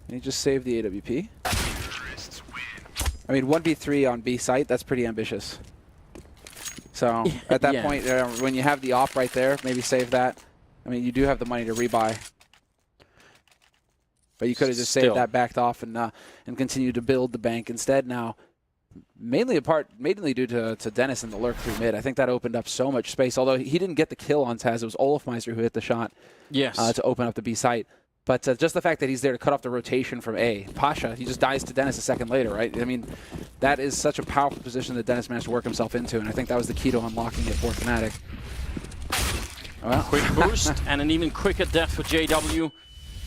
E: And he just saved the AWP. I mean, 1v3 on B site, that's pretty ambitious. So at that point, when you have the op right there, maybe save that. I mean, you do have the money to rebuy. But you could have just saved that, backed off, and continued to build the bank instead now. Mainly due to Dennis and the lurk through mid. I think that opened up so much space. Although he didn't get the kill on Taz, it was Olofmeister who hit the shot to open up the B site. But just the fact that he's there to cut off the rotation from A. Pasha, he just dies to Dennis a second later, right? I mean, that is such a powerful position that Dennis managed to work himself into, and I think that was the key to unlocking it for Fnatic. Well.
D: Quick boost and an even quicker death for JW.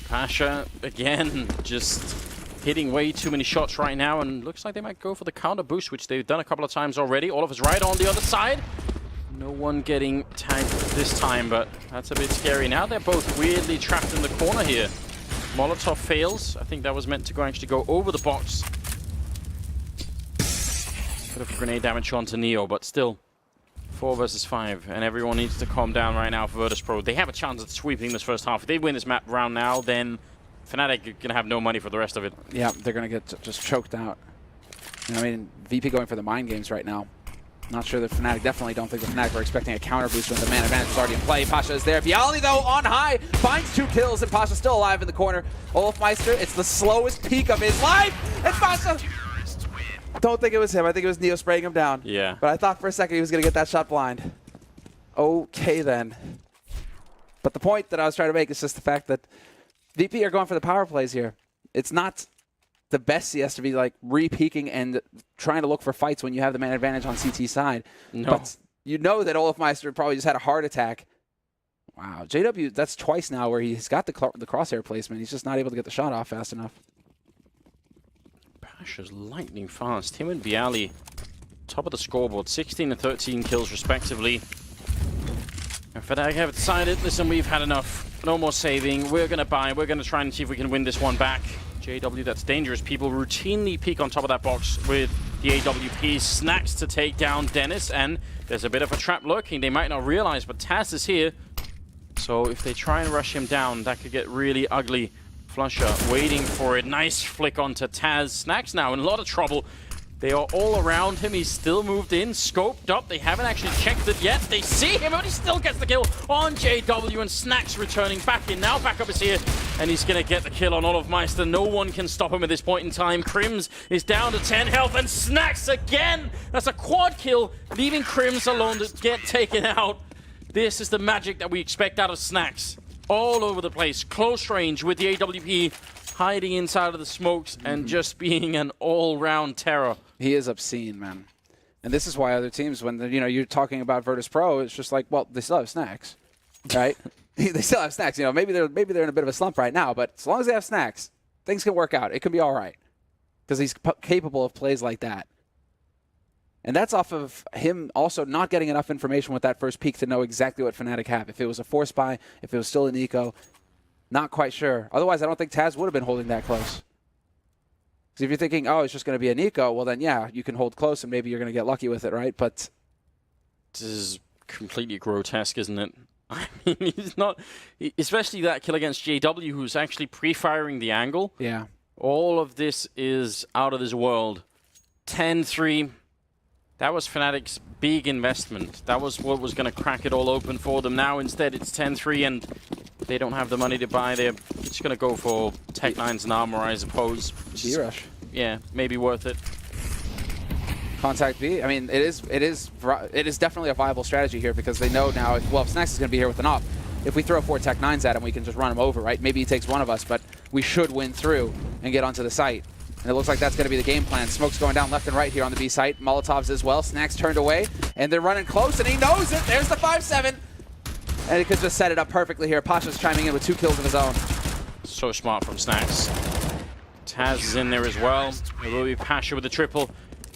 D: Pasha, again, just hitting way too many shots right now, and looks like they might go for the counter boost, which they've done a couple of times already. Oliver's right on the other side. No one getting tagged this time, but that's a bit scary. Now they're both weirdly trapped in the corner here. Molotov fails. I think that was meant to actually go over the box. Bit of grenade damage onto Neo, but still 4 versus 5, and everyone needs to calm down right now for Virtus.Pro. They have a chance at sweeping this first half. If they win this map round now, then Fnatic are going to have no money for the rest of it. Yeah,
E: they're going to get just choked out. I mean, VP going for the mind games right now. Not sure that Fnatic, definitely don't think the Fnatic were expecting a counter boost when the man advantage is already in play. Pasha is there. Bialy, though, on high, finds 2 kills, and Pasha's still alive in the corner. Olofmeister, it's the slowest peak of his life, and Pasha... Don't think it was him. I think it was Neo spraying him down.
D: Yeah.
E: But I thought for a second he was going to get that shot blind. Okay, then. But the point that I was trying to make is just the fact that VP are going for the power plays here. It's not the best CS to be like re-peeking and trying to look for fights when you have the man advantage on CT side.
D: No.
E: But you know that Olofmeister probably just had a heart attack. Wow. JW, that's twice now where he's got the crosshair placement. He's just not able to get the shot off fast enough.
D: Pasha's lightning fast. Him and Bialy, top of the scoreboard, 16 and 13 kills respectively. And Fnatic have decided, listen, we've had enough. No more saving. We're going to buy. We're going to try and see if we can win this one back. JW, that's dangerous. People routinely peek on top of that box with the AWP. Snacks to take down Dennis, and there's a bit of a trap lurking. They might not realize, but Taz is here. So if they try and rush him down, that could get really ugly. Flusher waiting for it. Nice flick onto Taz. Snacks now in a lot of trouble. They are all around him. He's still moved in, scoped up. They haven't actually checked it yet. They see him, but he still gets the kill on JW, and Snacks returning back in. Now backup is here, and he's going to get the kill on Olofmeister. No one can stop him at this point in time. Krims is down to 10 health, and Snacks again. That's a quad kill, leaving Krims alone to get taken out. This is the magic that we expect out of Snacks. All over the place, close range with the AWP, hiding inside of the smokes and just being an all-round terror.
E: He is obscene, man. And this is why other teams, when you're talking about Virtus.Pro, it's just like, well, they still have snacks, right? They still have snacks. Maybe they're in a bit of a slump right now, but as long as they have snacks, things can work out. It can be all right because he's capable of plays like that. And that's off of him also not getting enough information with that first peek to know exactly what Fnatic have. If it was a force buy, if it was still an eco, not quite sure. Otherwise, I don't think Taz would have been holding that close. Because if you're thinking, oh, it's just going to be an eco, well then, yeah, you can hold close and maybe you're going to get lucky with it, right? But
D: this is completely grotesque, isn't it? I mean, he's not, especially that kill against JW, who's actually pre-firing the angle.
E: Yeah.
D: All of this is out of this world. 10-3. That was Fnatic's big investment. That was what was going to crack it all open for them. Now instead it's 10-3 and they don't have the money to buy. They're just going to go for Tech-9s and Armor, I suppose.
E: B-Rush.
D: Yeah, maybe worth it.
E: Contact B. I mean, it is definitely a viable strategy here because they know now, if Snacks is going to be here with an op, if we throw 4 Tech-9s at him, we can just run him over, right? Maybe he takes one of us, but we should win through and get onto the site. And it looks like that's going to be the game plan. Smoke's going down left and right here on the B site. Molotovs as well. Snacks turned away, and they're running close, and he knows it. There's the 5-7. And he could just set it up perfectly here. Pasha's chiming in with 2 kills of his own.
D: So smart from Snacks. Taz is in there as well. It will be Pasha with the triple.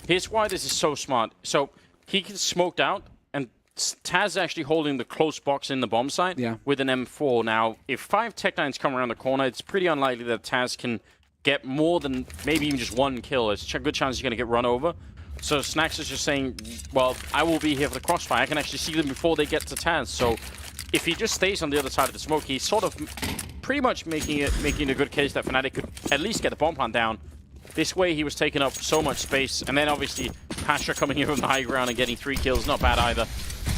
D: Here's why this is so smart. So he gets smoked out, and Taz is actually holding the close box in the bomb site with an M4. Now, if 5 Tech-9s come around the corner, it's pretty unlikely that Taz can get more than maybe even just 1 kill. It's a good chance he's going to get run over. So Snacks is just saying, well, I will be here for the crossfire. I can actually see them before they get to Taz. So if he just stays on the other side of the smoke, he's sort of pretty much making a good case that Fnatic could at least get the bomb plant down. This way he was taking up so much space. And then obviously Pasha coming here from the high ground and getting 3 kills. Not bad either.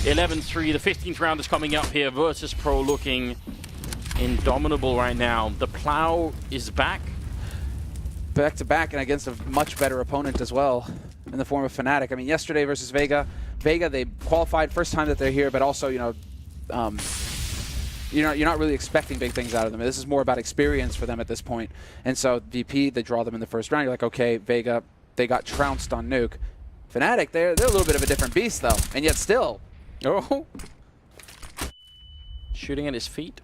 D: 11-3. The 15th round is coming up here. Virtus.Pro looking indomitable right now. The Plow is back.
E: Back to back and against a much better opponent as well in the form of Fnatic. I mean, yesterday versus Vega, they qualified first time that they're here, but also, you're not really expecting big things out of them. This is more about experience for them at this point. And so VP, they draw them in the first round. You're like, okay, Vega, they got trounced on Nuke. Fnatic, they're a little bit of a different beast though, and yet still.
D: Oh, shooting at his feet.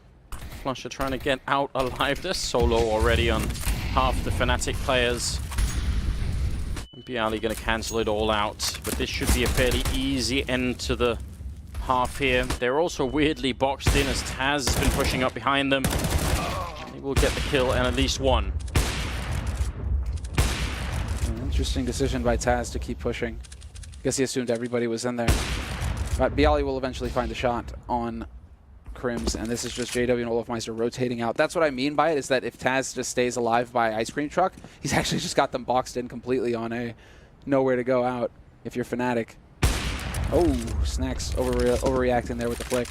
D: Flusher trying to get out alive. They're solo already on half the Fnatic players. BO1 going to cancel it all out, but this should be a fairly easy end to the half here. They're also weirdly boxed in as Taz has been pushing up behind them. They will get the kill and at least 1.
E: An interesting decision by Taz to keep pushing. I guess he assumed everybody was in there. But BO1 will eventually find the shot on Crims, and this is just JW and Olofmeister rotating out. That's what I mean by it, is that if Taz just stays alive by Ice Cream Truck, he's actually just got them boxed in completely on a nowhere to go out if you're Fnatic. Oh, Snacks overreacting there with the flick.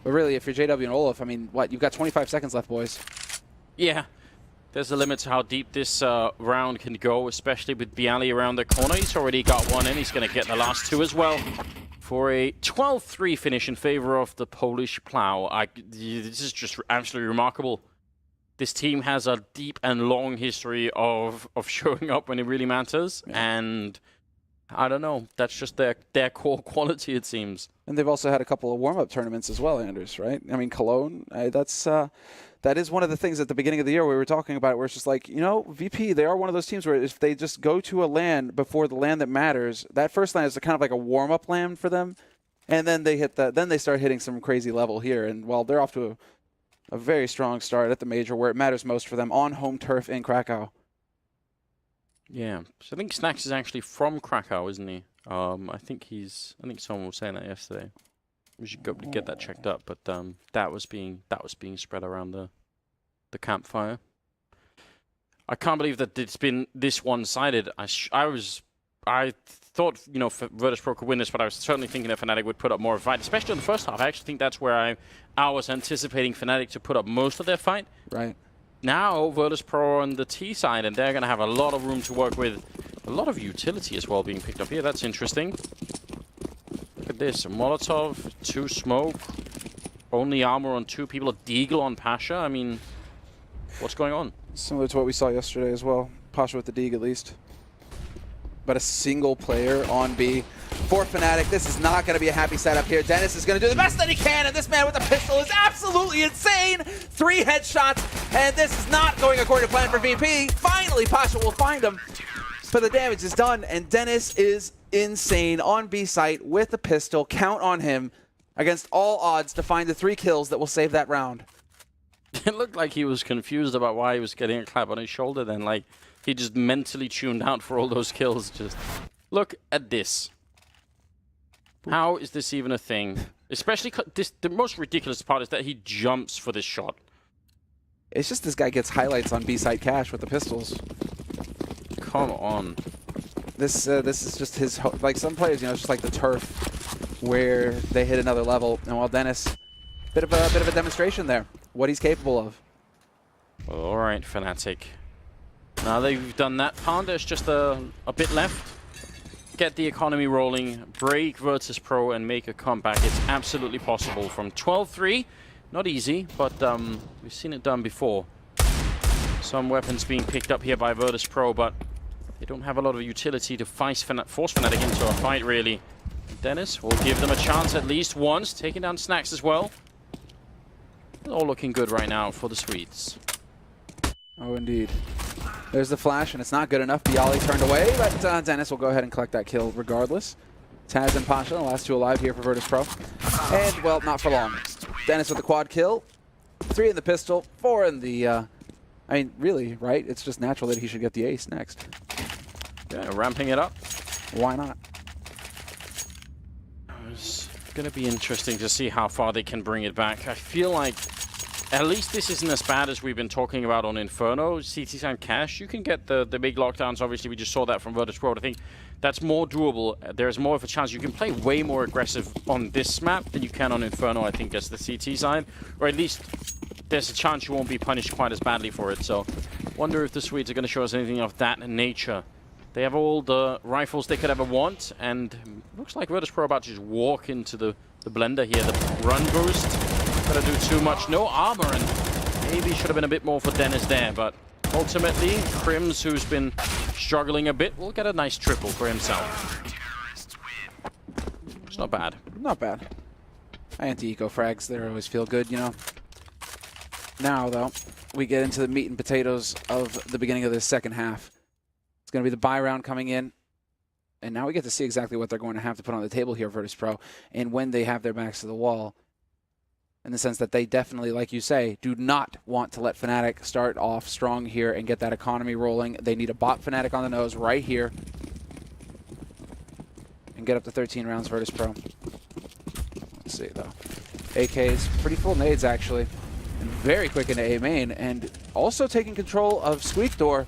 E: But really, if you're JW and Olof, I mean, what? You've got 25 seconds left, boys.
D: Yeah. There's a limit to how deep this round can go, especially with BO1 around the corner. He's already got 1 in. He's going to get the last 2 as well, for a 12-3 finish in favor of the Polish Plow. This is just absolutely remarkable. This team has a deep and long history of showing up when it really matters, and I don't know, that's just their core quality, it seems.
E: And they've also had a couple of warm-up tournaments as well, Anders, right? I mean, Cologne, that is one of the things at the beginning of the year we were talking about, where it's just like, VP, they are one of those teams where if they just go to a LAN before the LAN that matters, that first LAN is kind of like a warm-up LAN for them, and then they start hitting some crazy level here, and well, they're off to a very strong start at the major where it matters most for them, on home turf in Krakow.
D: Yeah, so I think Snacks is actually from Krakow, isn't he? I think someone was saying that yesterday. We should go get that checked up, but that was being spread around the campfire. I can't believe that it's been this one-sided. I thought Virtus.Pro could win this, but I was certainly thinking that Fnatic would put up more of a fight, especially in the first half. I actually think that's where I was anticipating Fnatic to put up most of their fight.
E: Right.
D: Now Virtus.Pro on the T side, and they're going to have a lot of room to work with. A lot of utility as well being picked up here. That's interesting. Look at this. A Molotov, 2 smoke, only armor on 2 people, a Deagle on Pasha. I mean, what's going on?
E: Similar to what we saw yesterday as well. Pasha with the Deagle at least. but a single player on B. For Fnatic, this is not going to be a happy setup here. Dennis is going to do the best that he can, and this man with the pistol is absolutely insane. 3 headshots, and this is not going according to plan for VP. Finally, Pasha will find him, but the damage is done, and Dennis is insane on B site with the pistol. Count on him against all odds to find the 3 kills that will save that round.
D: It looked like he was confused about why he was getting a clap on his shoulder then. Like, he just mentally tuned out for all those kills. Just look at this. How is this even a thing? Especially, the most ridiculous part is that he jumps for this shot.
E: It's just this guy gets highlights on B-side cash with the pistols.
D: Come on.
E: This is just his, like some players, you know, it's just like the turf where they hit another level. And while Dennis, bit of a demonstration there, what he's capable of.
D: All right, Fnatic. Now they've done that part, there's just a bit left. Get the economy rolling, break Virtus.Pro, and make a comeback. It's absolutely possible. From 12-3, not easy, but we've seen it done before. Some weapons being picked up here by Virtus.Pro, but they don't have a lot of utility to force Fnatic into a fight, really. Dennis will give them a chance at least once, taking down Snacks as well. All looking good right now for the Swedes.
E: Oh, indeed. There's the flash, and it's not good enough. Bialy turned away, but Dennis will go ahead and collect that kill regardless. Taz and Pasha, the last 2 alive here for Virtus.Pro. And, well, not for long. Dennis with the quad kill. 3 in the pistol, 4 in the... I mean, really, right? It's just natural that he should get the ace next.
D: Yeah, ramping it up.
E: Why not?
D: It's going to be interesting to see how far they can bring it back. I feel like at least this isn't as bad as we've been talking about on Inferno. CT and Cash, you can get the big lockdowns. Obviously, we just saw that from Virtus.Pro. I think that's more doable. There's more of a chance you can play way more aggressive on this map than you can on Inferno, I think, as the CT side. Or at least there's a chance you won't be punished quite as badly for it. So wonder if the Swedes are going to show us anything of that nature. They have all the rifles they could ever want, and looks like Virtus.Pro about to just walk into the blender here. The run boost, gonna do too much. No armor, and maybe should have been a bit more for Dennis there, but ultimately, Crims, who's been struggling a bit, will get a nice triple for himself. It's not bad.
E: Not bad. Anti-eco frags, they always feel good, you know. Now, though, we get into the meat and potatoes of the beginning of this second half. It's going to be the buy round coming in. And now we get to see exactly what they're going to have to put on the table here, Virtus.Pro, and when they have their backs to the wall. In the sense that they definitely, like you say, do not want to let Fnatic start off strong here and get that economy rolling. They need a bot Fnatic on the nose right here. And get up to 13 rounds, Virtus.Pro. Let's see, though. AK's pretty full nades, actually. And very quick into A main. And also taking control of Squeak Door.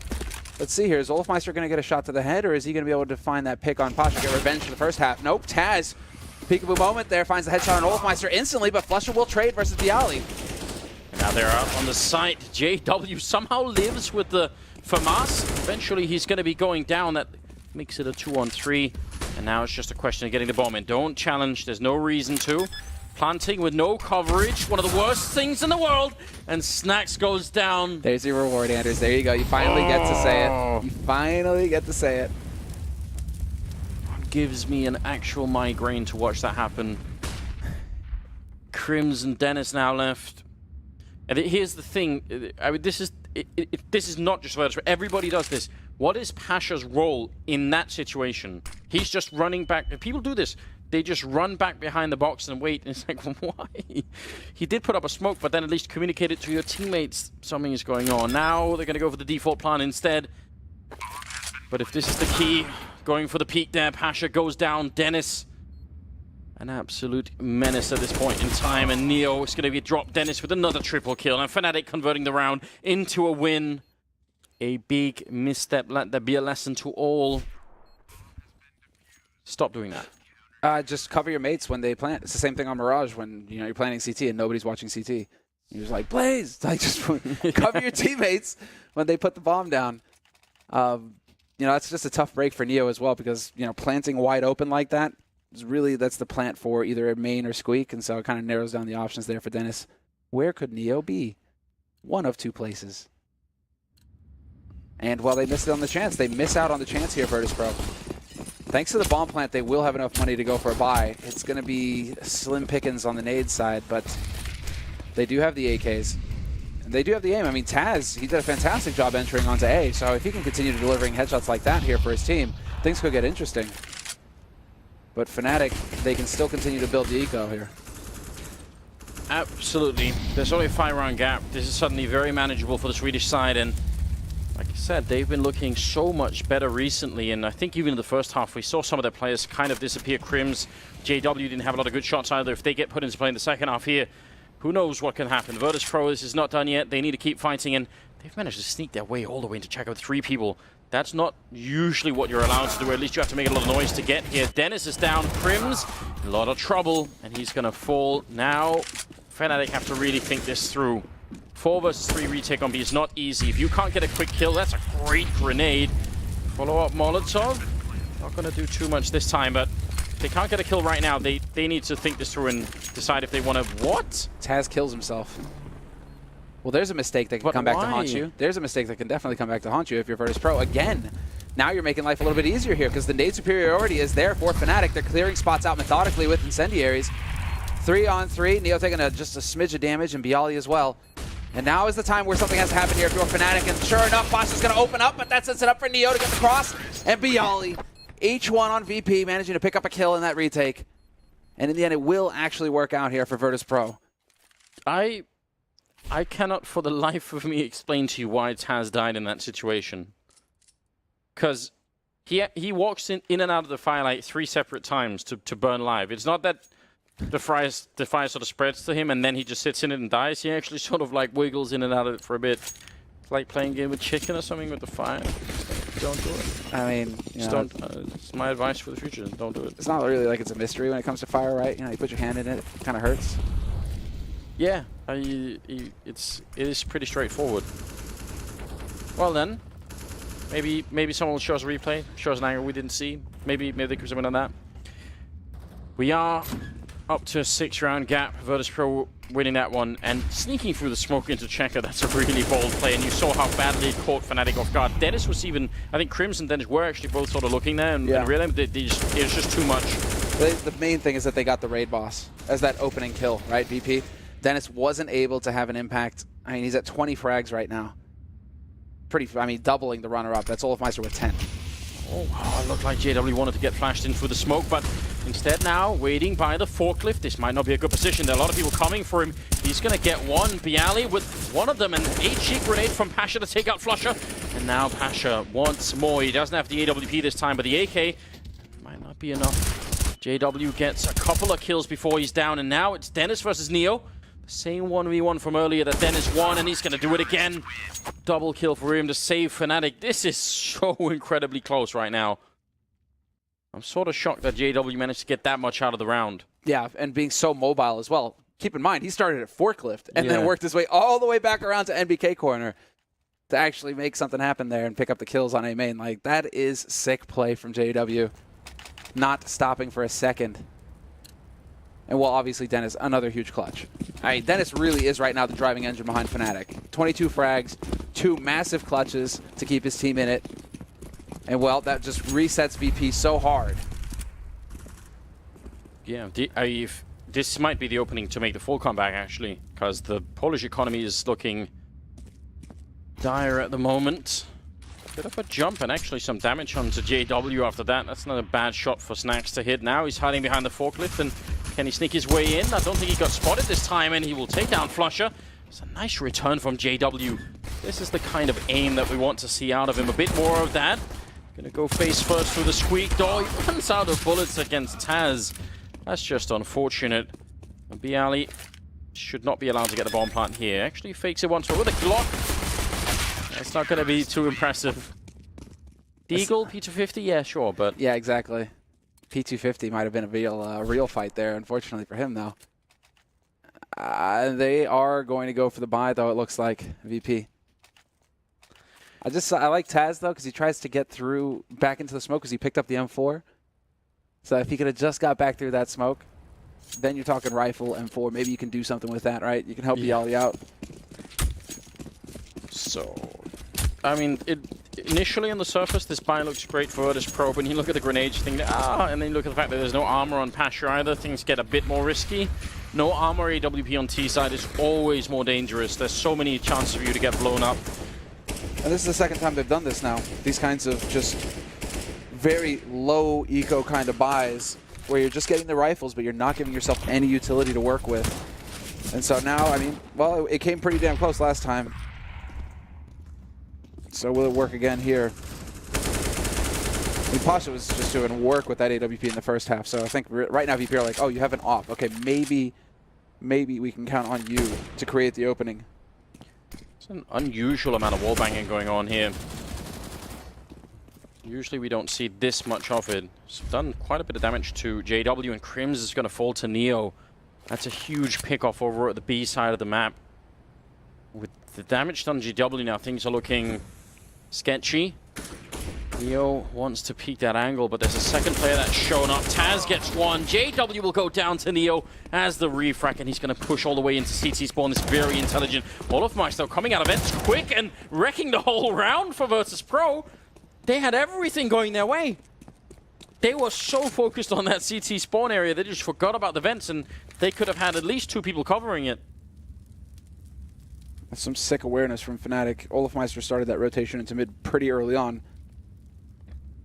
E: Let's see here. Is Olofmeister going to get a shot to the head, or is he going to be able to find that pick on Pasha, get revenge for the first half? Nope. Taz, peekaboo moment there, finds the headshot on Olofmeister instantly, but Flusher will trade versus Bialy.
D: Now they're out on the site. JW somehow lives with the FAMAS. Eventually he's going to be going down. That makes it a 2-on-3. And now it's just a question of getting the bomb in. Don't challenge. There's no reason to. Planting with no coverage. One of the worst things in the world. And Snacks goes down.
E: There's your reward, Anders. There you go. You finally get to say it. You finally get to say it.
D: Gives me an actual migraine to watch that happen. Crims and Dennis now left. And here's the thing. I mean, this is not just Virtus. Everybody does this. What is Pasha's role in that situation? He's just running back. People do this. They just run back behind the box and wait. And it's like, why? He did put up a smoke, but then at least communicate it to your teammates. Something is going on. Now they're going to go for the default plan instead. But if this is the key, going for the peak there, Pasha goes down. Dennis, an absolute menace at this point in time. And Neo is going to be dropped. Dennis with another triple kill. And Fnatic converting the round into a win. A big misstep. Let that be a lesson to all. Stop doing that.
E: Just cover your mates when they plant. It's the same thing on Mirage when you're planting CT and nobody's watching CT. You're just like, Blaze! Like, just cover your teammates when they put the bomb down. That's just a tough break for Neo as well because, planting wide open like that is really, that's the plant for either a main or Squeak, and so it kind of narrows down the options there for Dennis. Where could Neo be? One of 2 places. And while they missed it on the chance, they miss out on the chance here, Virtus.Pro. Thanks to the bomb plant, they will have enough money to go for a buy. It's going to be slim pickings on the nade side, but they do have the AKs. And they do have the aim. I mean, Taz, he did a fantastic job entering onto A, so if he can continue delivering headshots like that here for his team, things could get interesting. But Fnatic, they can still continue to build the eco here.
D: Absolutely. There's only a 5-round gap. This is suddenly very manageable for the Swedish side, and like I said, they've been looking so much better recently, and I think even in the first half we saw some of their players kind of disappear. Crims, JW didn't have a lot of good shots either. If they get put into play in the second half here, who knows what can happen. Virtus.Pro, this is not done yet. They need to keep fighting, and they've managed to sneak their way all the way into check out 3 people. That's not usually what you're allowed to do, or at least you have to make a lot of noise to get here. Dennis is down, Crims, a lot of trouble, and he's going to fall. Now, Fnatic have to really think this through. 4 versus 3 retake on B is not easy. If you can't get a quick kill, that's a great grenade. Follow-up Molotov. Not going to do too much this time, but if they can't get a kill right now, they need to think this through and decide if they want to... What?
E: Taz kills himself. Well, there's a mistake that can come back to haunt you. There's a mistake that can definitely come back to haunt you if you're Virtus.Pro. Again, now you're making life a little bit easier here because the nade superiority is there for Fnatic. They're clearing spots out methodically with incendiaries. 3 on 3. Neo taking just a smidge of damage, and Bialy as well. And now is the time where something has to happen here if you're Fnatic. And sure enough, Pasha's going to open up, but that sets it up for Neo to get the cross. And Bialy, H1 on VP, managing to pick up a kill in that retake. And in the end, it will actually work out here for Virtus.Pro.
D: I cannot for the life of me explain to you why Taz died in that situation. Because he walks in and out of the fire like 3 separate times to burn live. It's not that the fire sort of spreads to him and then he just sits in it and dies. He actually sort of like wiggles in and out of it for a bit. It's like playing a game with chicken or something with the fire. Don't do it.
E: I mean,
D: just don't. It's my advice for the future. Don't do it.
E: It's not really like it's a mystery when it comes to fire, right? You know, you put your hand in it, it kind of hurts.
D: Yeah, it is pretty straightforward. Well then, maybe someone will show us a replay, show us an angle we didn't see. Maybe they could zoom in on that. We are up to a 6-round gap. Virtus.Pro winning that one and sneaking through the smoke into Checker. That's a really bold play, and you saw how badly it caught Fnatic off guard. Dennis was even, I think Crims and Dennis were actually both sort of looking there and realized it was just too much.
E: The main thing is that they got the raid boss as that opening kill, right, VP? Dennis wasn't able to have an impact. I mean, he's at 20 frags right now. Doubling the runner-up. That's Olafmeister with 10.
D: Oh, wow, it looked like JW wanted to get flashed in through the smoke, but instead now, waiting by the forklift. This might not be a good position. There are a lot of people coming for him. He's going to get one. Bialy with one of them, and 8-cheek grenade from Pasha to take out Flusher. And now Pasha once more. He doesn't have the AWP this time, but the AK might not be enough. JW gets a couple of kills before he's down, and now it's Dennis versus Neo. Same 1v1 from earlier that Dennis won, and he's going to do it again. Double kill for him to save Fnatic. This is so incredibly close right now. I'm sort of shocked that JW managed to get that much out of the round.
E: Yeah, and being so mobile as well. Keep in mind, he started at forklift and then worked his way all the way back around to NBK corner to actually make something happen there and pick up the kills on A main. Like, that is sick play from JW. Not stopping for a second. And well, obviously, Dennis, another huge clutch. I mean, Dennis really is right now the driving engine behind Fnatic. 22 frags, 2 massive clutches to keep his team in it. And well, that just resets VP so hard.
D: Yeah, this might be the opening to make the full comeback, actually, because the Polish economy is looking dire at the moment. Bit of a jump and actually some damage onto JW after that. That's not a bad shot for Snacks to hit. Now he's hiding behind the forklift, and can he sneak his way in? I don't think he got spotted this time, and he will take down Flusher. It's a nice return from JW. This is the kind of aim that we want to see out of him. A bit more of that. Gonna go face first through the squeak door. He runs out of bullets against Taz. That's just unfortunate. Bialy should not be allowed to get the bomb plant here. Actually fakes it once more with a Glock. It's not going to be too impressive. Deagle, P250, yeah, sure, but...
E: Yeah, exactly. P250 might have been a real fight there, unfortunately for him, though. They are going to go for the buy, though, it looks like, VP. I like Taz, though, because he tries to get through back into the smoke because he picked up the M4. So if he could have just got back through that smoke, then you're talking rifle, M4. Maybe you can do something with that, right? You can help Bialy out.
D: So, I mean, initially on the surface, this buy looks great for Virtus.Pro. When you look at the grenades, you think, and then you look at the fact that there's no armor on Pasha either, things get a bit more risky. No armor AWP on T side is always more dangerous. There's so many chances for you to get blown up.
E: And this is the second time they've done this now. These kinds of just very low eco kind of buys where you're just getting the rifles, but you're not giving yourself any utility to work with. And so now, I mean, well, it came pretty damn close last time. So will it work again here? I mean, Pasha was just doing work with that AWP in the first half, so I think right now VP are like, oh, you have an op. Okay, maybe we can count on you to create the opening.
D: It's an unusual amount of wall banging going on here. Usually we don't see this much of it. It's done quite a bit of damage to JW, and Crims is going to fall to Neo. That's a huge pick-off over at the B side of the map. With the damage done to JW now, things are looking sketchy. Neo wants to peek that angle, but there's a second player that's shown up. Taz gets one. JW will go down to Neo as the refrac, and he's going to push all the way into CT spawn. This very intelligent Olofmeister coming out of vents quick and wrecking the whole round for Virtus.Pro. They had everything going their way. They were so focused on that CT spawn area, they just forgot about the vents, and they could have had at least 2 people covering it.
E: That's some sick awareness from Fnatic. Olofmeister started that rotation into mid pretty early on.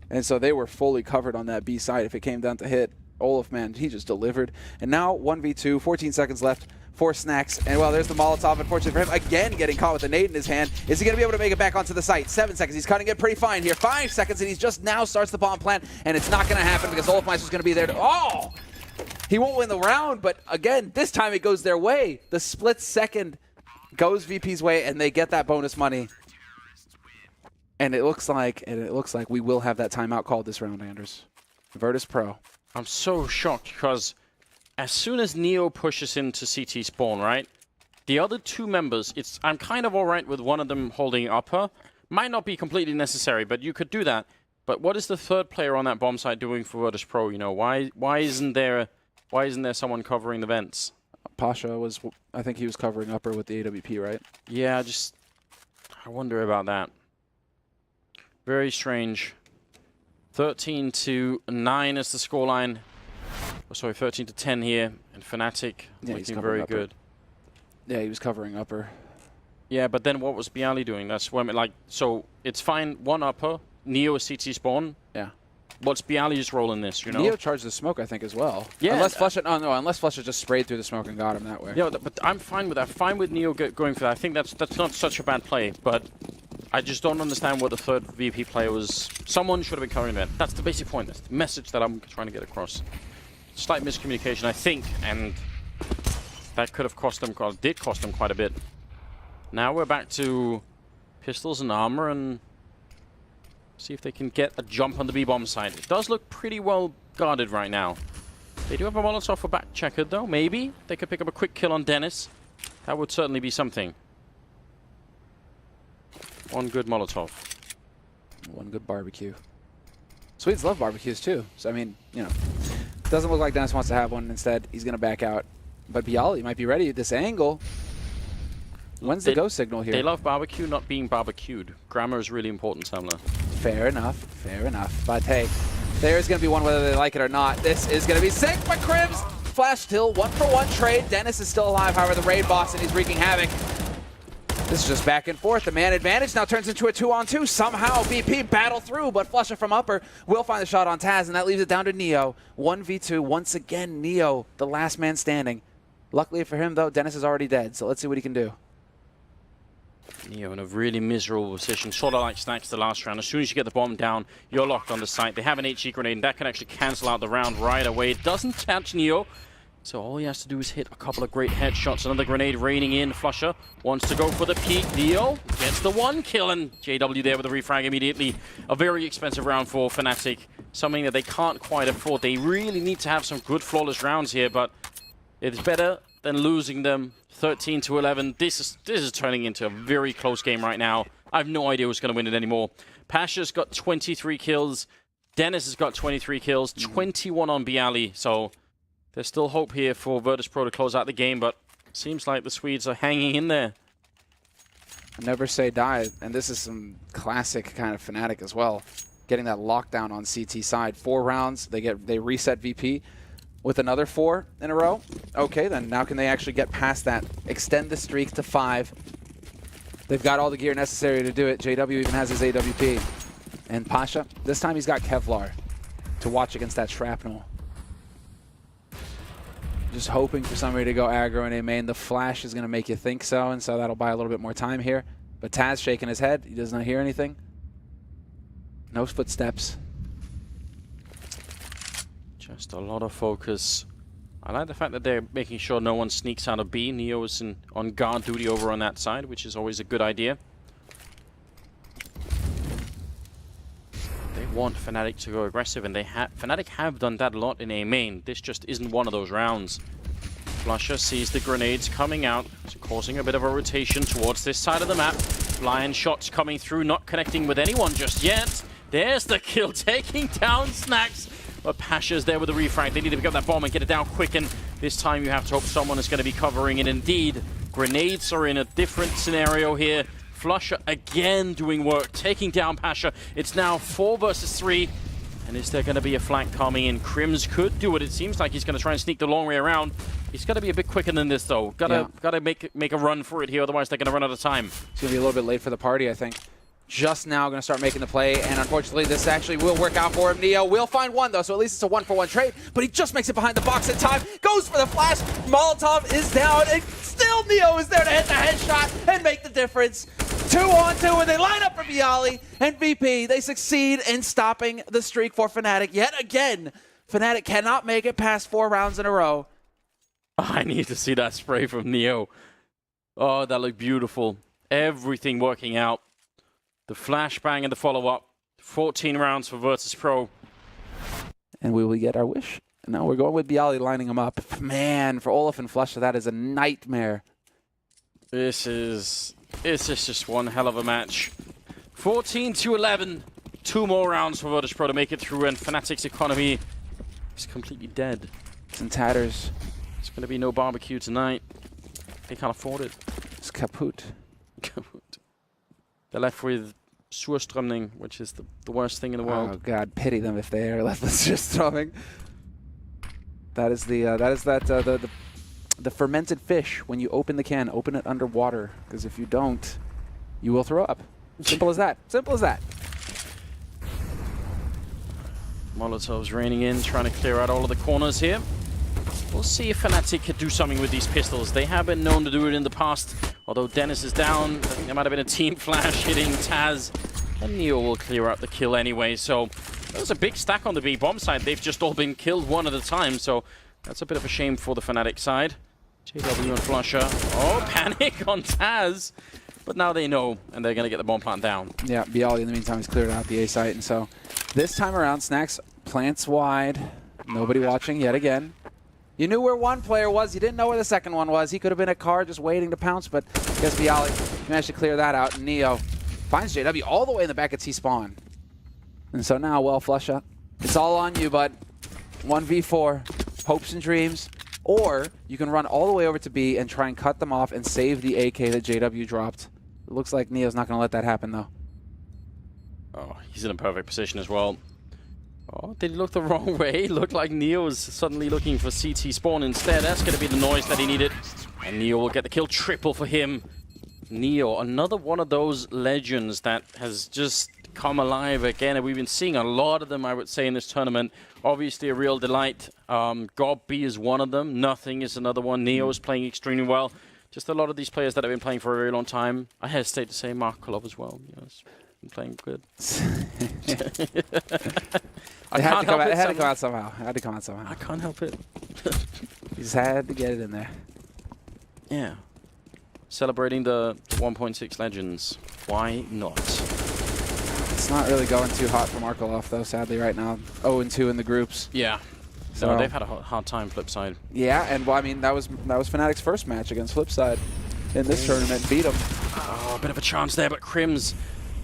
E: And so they were fully covered on that B side. If it came down to hit, Olof, man, he just delivered. And now 1v2, 14 seconds left for Snacks. And well, there's the Molotov, unfortunately for him. Again, getting caught with the nade in his hand. Is he going to be able to make it back onto the site? 7 seconds. He's cutting it pretty fine here. 5 seconds, and he's just now starts the bomb plant. And it's not going to happen because Olofmeister's going to be there to... Oh! He won't win the round, but again, this time it goes their way. The split second goes VP's way, and they get that bonus money. And it looks like we will have that timeout called this round, Anders. Virtus.Pro.
D: I'm so shocked because as soon as Neo pushes into CT spawn, right? The other 2 members, I'm kind of all right with one of them holding upper. Might not be completely necessary, but you could do that. But what is the third player on that bomb site doing for Virtus.Pro? You know, why isn't there someone covering the vents?
E: Pasha was, I think he was covering upper with the AWP, right?
D: Yeah, I wonder about that. Very strange. 13-9 is the scoreline. Oh, sorry, 13-10 here. And Fnatic looking very good.
E: Yeah, he was covering upper.
D: Yeah, but then what was Bialy doing? That's when, so it's fine. 1 upper. Neo is CT spawn.
E: Yeah.
D: What's Bialy's role in this, you know?
E: Neo charged the smoke, I think, as well.
D: Yeah.
E: Unless Flusha just sprayed through the smoke and got him that way.
D: Yeah, but I'm fine with that. Fine with Neo going for that. I think that's not such a bad play, but I just don't understand what the third VP player was. Someone should have been covering that. That's the basic point. That's the message that I'm trying to get across. Slight miscommunication, I think, and that could have cost them, did cost them quite a bit. Now we're back to pistols and armor and see if they can get a jump on the B-bomb side. It does look pretty well guarded right now. They do have a Molotov for back checkered though. Maybe they could pick up a quick kill on Dennis. That would certainly be something. 1 good Molotov.
E: 1 good barbecue. Swedes love barbecues too. So, I mean, you know, doesn't look like Dennis wants to have one. Instead, he's going to back out. But Bialy might be ready at this angle. When's the go signal here?
D: They love barbecue, not being barbecued. Grammar is really important, Samler.
E: Fair enough. Fair enough. But hey, there's going to be one whether they like it or not. This is going to be sick, but Crims flash still 1-for-1 trade. Dennis is still alive, however, the raid boss, and he's wreaking havoc. This is just back and forth. The man advantage now turns into a 2-on-2. Somehow VP battle through, but Flusha from upper will find the shot on Taz, and that leaves it down to Neo. 1v2. Once again, Neo, the last man standing. Luckily for him, though, Dennis is already dead, so let's see what he can do.
D: Neo in a really miserable position, sort of like Snacks the last round. As soon as you get the bomb down, you're locked on the site. They have an HE grenade, and that can actually cancel out the round right away. It doesn't touch Neo, so all he has to do is hit a couple of great headshots. Another grenade raining in. Flusha wants to go for the peak. Neo gets the 1 kill, and JW there with the refrag immediately. A very expensive round for Fnatic, something that they can't quite afford. They really need to have some good flawless rounds here, but it's better than losing them 13-11. This is turning into a very close game right now. I have no idea who's going to win it anymore. Pasha's got 23 kills. Dennis has got 23 kills. 21 on Bialy. So there's still hope here for Virtus.Pro to close out the game, but seems like the Swedes are hanging in there.
E: Never say die. And this is some classic kind of Fnatic as well. Getting that lockdown on CT side. 4 rounds, they reset VP with another 4 in a row. Okay, then now can they actually get past that? Extend the streak to 5. They've got all the gear necessary to do it. JW even has his AWP. And Pasha, this time he's got Kevlar to watch against that shrapnel. Just hoping for somebody to go aggro in A main. The flash is going to make you think so, and so that'll buy a little bit more time here. But Taz shaking his head. He does not hear anything. No footsteps.
D: Just a lot of focus. I like the fact that they're making sure no one sneaks out of B. Neo is on guard duty over on that side, which is always a good idea. They want Fnatic to go aggressive, and Fnatic have done that a lot in A main. This just isn't one of those rounds. Flusher sees the grenades coming out, so causing a bit of a rotation towards this side of the map. Blind shots coming through, not connecting with anyone just yet. There's the kill, taking down Snacks. But Pasha's there with the refrag. They need to pick up that bomb and get it down quick, and this time you have to hope someone is going to be covering it. Indeed, grenades are in a different scenario here. Flusher again doing work, taking down Pasha. It's now 4 versus 3. And is there going to be a flank coming in? Crims could do it. It seems like he's going to try and sneak the long way around. He's got to be a bit quicker than this, though. Gotta make a run for it here, otherwise they're going to run out of time.
E: It's going to be a little bit late for the party, I think. Just now going to start making the play, and unfortunately this actually will work out for him. Neo will find one, though, so at least it's a 1-for-1 trade, but he just makes it behind the box in time, goes for the flash, Molotov is down, and still Neo is there to hit the headshot and make the difference. 2-on-2, and they line up for Bialy and VP. They succeed in stopping the streak for Fnatic yet again. Fnatic cannot make it past 4 rounds in a row.
D: I need to see that spray from Neo. Oh, that looked beautiful. Everything working out. The flashbang and the follow-up. 14 rounds for Virtus.Pro.
E: And will we get our wish? No, we're going with Bialy lining him up. Man, for Olaf and Flusher, that is a nightmare.
D: This is just one hell of a match. 14-11. 2 more rounds for Virtus.Pro to make it through, and Fnatic's economy is completely dead.
E: It's in tatters.
D: There's going to be no barbecue tonight. They can't afford it.
E: It's kaput.
D: Kaput. They're left with surströmming, which is the worst thing in the world.
E: Oh God, pity them if they are left with surströmming. That is the fermented fish. When you open the can, open it underwater, because if you don't, you will throw up. Simple as that. Simple as that.
D: Molotov's raining in, trying to clear out all of the corners here. We'll see if Fnatic could do something with these pistols. They have been known to do it in the past. Although Dennis is down, I think there might have been a team flash hitting Taz. And Neo will clear out the kill anyway. So there's a big stack on the B bomb side. They've just all been killed one at a time. So that's a bit of a shame for the Fnatic side. JW and Flusher. Oh, panic on Taz. But now they know, and they're going to get the bomb plant down. Yeah,
E: Bialy in the meantime has cleared out the A site. And so this time around, Snacks plants wide. Nobody watching yet again. You knew where one player was. You didn't know where the second one was. He could have been a car just waiting to pounce, but I guess Bialy managed to clear that out. And Neo finds JW all the way in the back at T-spawn. And so now, well, Flusher, it's all on you, bud. 1v4, hopes and dreams. Or you can run all the way over to B and try and cut them off and save the AK that JW dropped. It looks like Neo's not going to let that happen, though.
D: Oh, he's in a perfect position as well. Oh, did he look the wrong way? Looked like Neo was suddenly looking for CT spawn instead. That's going to be the noise that he needed. And Neo will get the kill. Triple for him. Neo, another one of those legends that has just come alive again. And we've been seeing a lot of them, I would say, in this tournament. Obviously a real delight. Gobby is one of them. Nothing is another one. Neo is playing extremely well. Just a lot of these players that have been playing for a very long time. I hesitate to say Mark Kolov as well. You know, been playing good.
E: It had to come out somehow. It had to come out somehow.
D: I can't help it.
E: You just had to get it in there.
D: Yeah. Celebrating the 1.6 Legends. Why not?
E: It's not really going too hot for Markolov, though, sadly, right now. 0-2 in the groups.
D: Yeah. So they've had a hard time, Flipside.
E: Yeah, and well, I mean, that was Fnatic's first match against Flipside in this tournament. Beat them.
D: Oh, a bit of a chance there, but Crims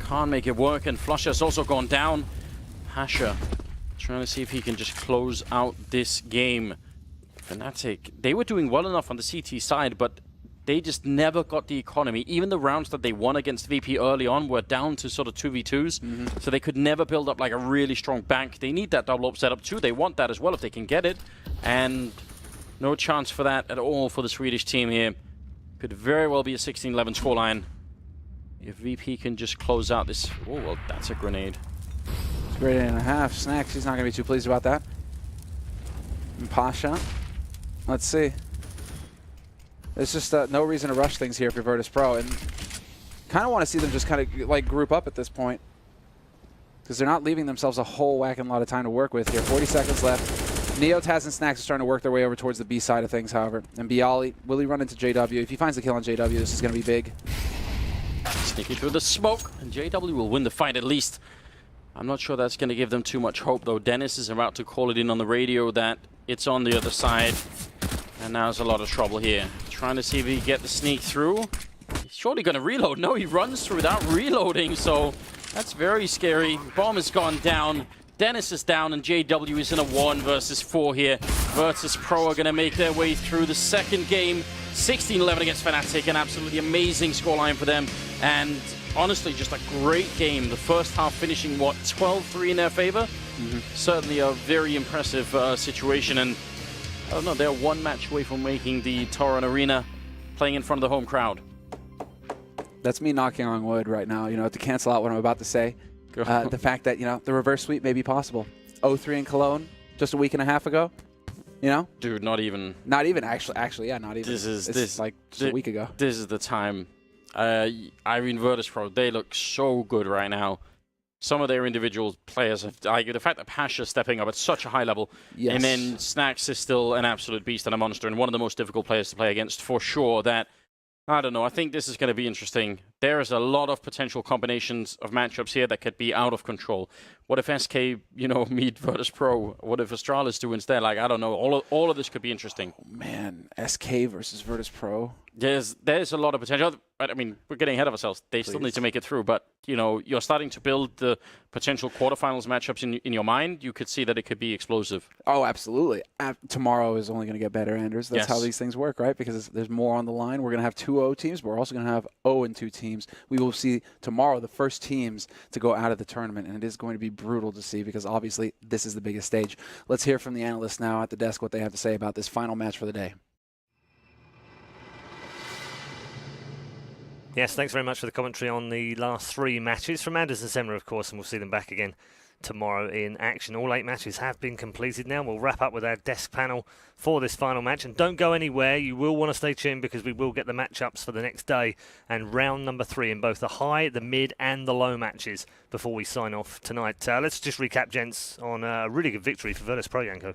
D: can't make it work, and Flusher's also gone down. Pasha trying to see if he can just close out this game. Fnatic, they were doing well enough on the CT side, but they just never got the economy. Even the rounds that they won against VP early on were down to sort of 2v2s, so they could never build up like a really strong bank. They need that double up setup too. They want that as well if they can get it, and no chance for that at all for the Swedish team here. Could very well be a 16-11 scoreline if VP can just close out this. Oh, well, that's a grenade.
E: It's a grenade and a half. Snacks, he's not going to be too pleased about that. And Pasha, let's see. There's just no reason to rush things here for Virtus.Pro, and kind of want to see them just kind of like group up at this point, because they're not leaving themselves a whole whacking lot of time to work with here. 40 seconds left. Neo, Taz, and Snacks are starting to work their way over towards the B side of things, however. And Bialy, will he run into JW? If he finds the kill on JW, this is going to be big.
D: Sneaking through the smoke, and JW will win the fight at least. I'm not sure that's going to give them too much hope, though. Dennis is about to call it in on the radio that it's on the other side. And now there's a lot of trouble here. Trying to see if he can get the sneak through. He's surely going to reload. No, he runs through without reloading, so that's very scary. Bomb has gone down. Dennis is down, and JW is in a 1 versus 4 here. Virtus.Pro are going to make their way through the second game. 16-11 against Fnatic, an absolutely amazing scoreline for them. And honestly, just a great game. The first half finishing, what, 12-3 in their favor? Certainly a very impressive situation. And I don't know, they're one match away from making the Torrent Arena, playing in front of the home crowd.
E: That's me knocking on wood right now, you know, to cancel out what I'm about to say. The fact that, you know, the reverse sweep may be possible. 0-3 in Cologne just a week and a half ago, you know?
D: Dude, not even.
E: Not even, actually, yeah, not even. It's like just a week ago.
D: This is the time. I mean, Virtus.Pro, they look so good right now. Some of their individual players have, like, the fact that Pasha's stepping up at such a high level,
E: yes.
D: And then Snacks is still an absolute beast and a monster, and one of the most difficult players to play against for sure. That, I don't know, I think this is going to be interesting. There is a lot of potential combinations of matchups here that could be out of control. What if SK, you know, meet Virtus.Pro? What if Astralis do instead? Like, I don't know. All of this could be interesting.
E: Oh, man, SK versus Virtus.Pro.
D: There's a lot of potential. I mean, we're getting ahead of ourselves. They still need to make it through. But, you know, you're starting to build the potential quarterfinals matchups in your mind. You could see that it could be explosive.
E: Oh, absolutely. Tomorrow is only going to get better, Anders. That's
D: Yes.
E: how these things work, right? Because there's more on the line. We're going to have 2-0 teams, but we're also going to have 0-2 teams. We will see tomorrow the first teams to go out of the tournament, and it is going to be brutal to see because obviously this is the biggest stage. Let's hear from the analysts now at the desk what they have to say about this final match for the day.
A: Yes, thanks very much for the commentary on the last 3 matches from Anders and Semler, of course, and we'll see them back again tomorrow in action. All 8 matches have been completed now. We'll wrap up with our desk panel for this final match, and don't go anywhere. You will want to stay tuned because we will get the matchups for the next day and round number 3 in both the high, the mid and the low matches before we sign off tonight. Let's just recap, gents, on a really good victory for Virtus.Pro, Janko.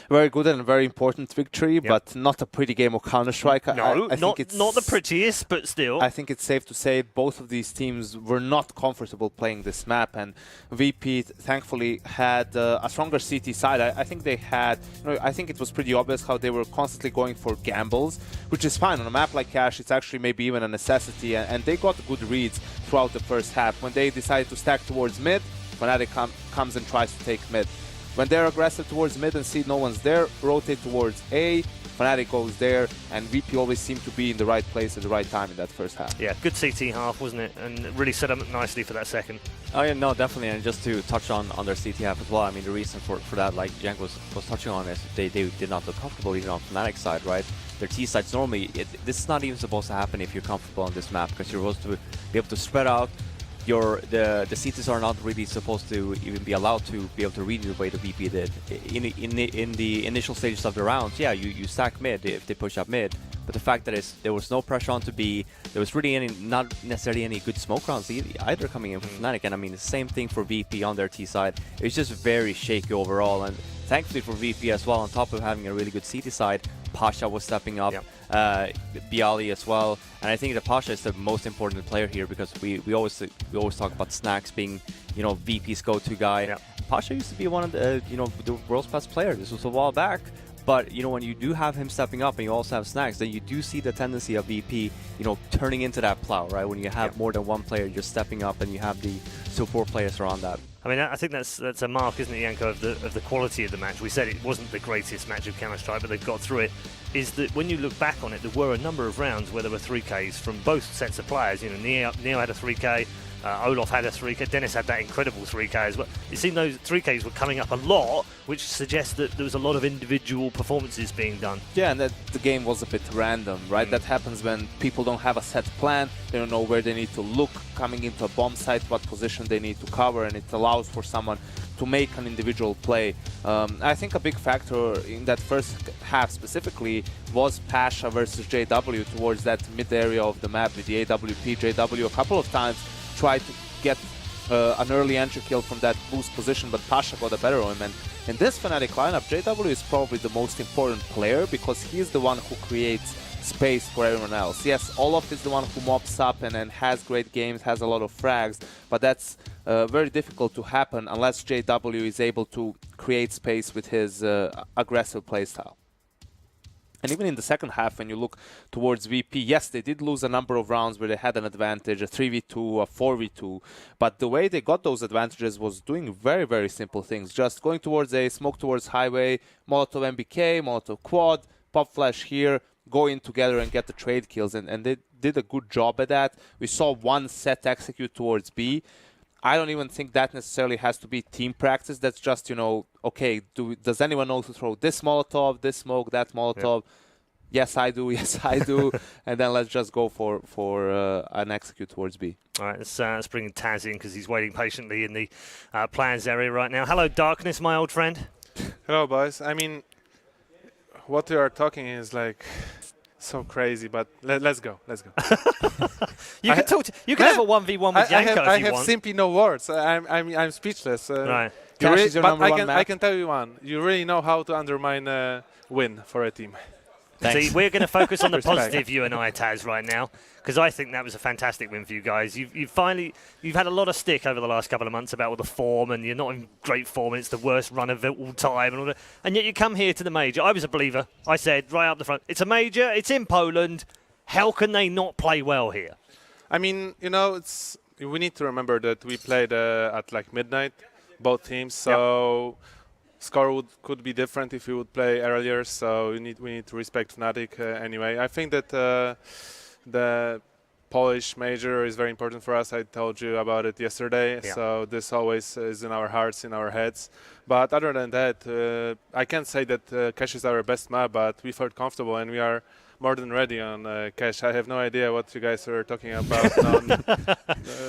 B: Very good and a very important victory, but not a pretty game of Counter-Strike.
A: No,
B: I
A: not
B: think it's,
A: not the prettiest, but still.
B: I think it's safe to say both of these teams were not comfortable playing this map, and VP thankfully had a stronger CT side. I think they had, you know, I think it was pretty obvious how they were constantly going for gambles, which is fine. On a map like Cash, it's actually maybe even a necessity, and they got good reads throughout the first half. When they decided to stack towards mid, Fnatic comes and tries to take mid. When they're aggressive towards mid and see no one's there, rotate towards A, Fnatic goes there, and VP always seemed to be in the right place at the right time in that first half.
A: Yeah, good CT half, wasn't it? And it really set up nicely for that second.
C: Oh yeah, no, definitely. And just to touch on their CT half as well, I mean, the reason for that, like Jank was touching on, is they did not look comfortable even on Fnatic side, right? Their T sides normally, this is not even supposed to happen if you're comfortable on this map, because you're supposed to be able to spread out. The CTs are not really supposed to even be allowed to be able to read the way the VP did. In the initial stages of the rounds, yeah, you stack mid if they push up mid, but the fact that there was no pressure on to B, there was really not necessarily any good smoke rounds either coming in from Fnatic, and I mean the same thing for VP on their T side. It was just very shaky overall, and thankfully for VP as well, on top of having a really good CT side, Pasha was stepping up, Bialy as well, and I think that Pasha is the most important player here because we always talk about Snacks being, you know, VP's go-to guy.
A: Yep.
C: Pasha used to be one of the the world's best players. This was a while back, but you know, when you do have him stepping up and you also have Snacks, then you do see the tendency of VP, you know, turning into that plow, right? When you have more than one player just stepping up and you have the support players around that.
A: I mean, I think that's a mark, isn't it, Janko, of the quality of the match. We said it wasn't the greatest match of Counter-Strike, but they've got through it. Is that when you look back on it, there were a number of rounds where there were 3Ks from both sets of players. You know, Neo had a 3K, Olaf had a 3K, Dennis had that incredible 3K as well. It seemed those 3Ks were coming up a lot, which suggests that there was a lot of individual performances being done.
B: Yeah, and that the game was a bit random, right? That happens when people don't have a set plan, they don't know where they need to look, coming into a bomb site, what position they need to cover, and it allows for someone to make an individual play. I think a big factor in that first half specifically was Pasha versus JW towards that mid area of the map with the AWP. JW a couple of times tried to get an early entry kill from that boost position, but Pasha got a better on him. And in this Fnatic lineup, JW is probably the most important player because he's the one who creates space for everyone else. Yes, Olaf is the one who mops up and has great games, has a lot of frags, but that's very difficult to happen unless JW is able to create space with his aggressive playstyle. And even in the second half, when you look towards VP, yes, they did lose a number of rounds where they had an advantage, a 3v2, a 4v2, but the way they got those advantages was doing very, very simple things. Just going towards A, smoke towards highway, Molotov MBK, Molotov quad, pop flash here, go in together and get the trade kills, and they did a good job at that. We saw one set execute towards B. I don't even think that necessarily has to be team practice. That's just, you know, okay, does anyone know to throw this Molotov, this smoke, that Molotov? Yeah. Yes, I do. Yes, I do. And then let's just go for an execute towards B.
A: All right, let's bring Taz in because he's waiting patiently in the plans area right now. Hello, Darkness, my old friend.
F: Hello, boys. I mean, what you are talking is like so crazy, but let's go. Let's go.
A: You can talk. You can have a 1v1 with Janko if you want.
F: I have simply no words. I'm speechless.
A: Right.
F: I can tell you one. You really know how to undermine win for a team.
A: See, we're going to focus on the positive, you and I, Taz, right now, because I think that was a fantastic win for you guys. You've had a lot of stick over the last couple of months about all the form, and you're not in great form, and it's the worst run of all time, and all that. And yet you come here to the major. I was a believer. I said right up the front, it's a major. It's in Poland. How can they not play well here?
F: I mean, you know, we need to remember that we played at like midnight, both teams, so. Yep. Score could be different if we would play earlier, so we need to respect Fnatic anyway. I think that the Polish major is very important for us. I told you about it yesterday, so this always is in our hearts, in our heads. But other than that, I can't say that Cash is our best map, but we felt comfortable and we are more than ready on Cash. I have no idea what you guys are talking about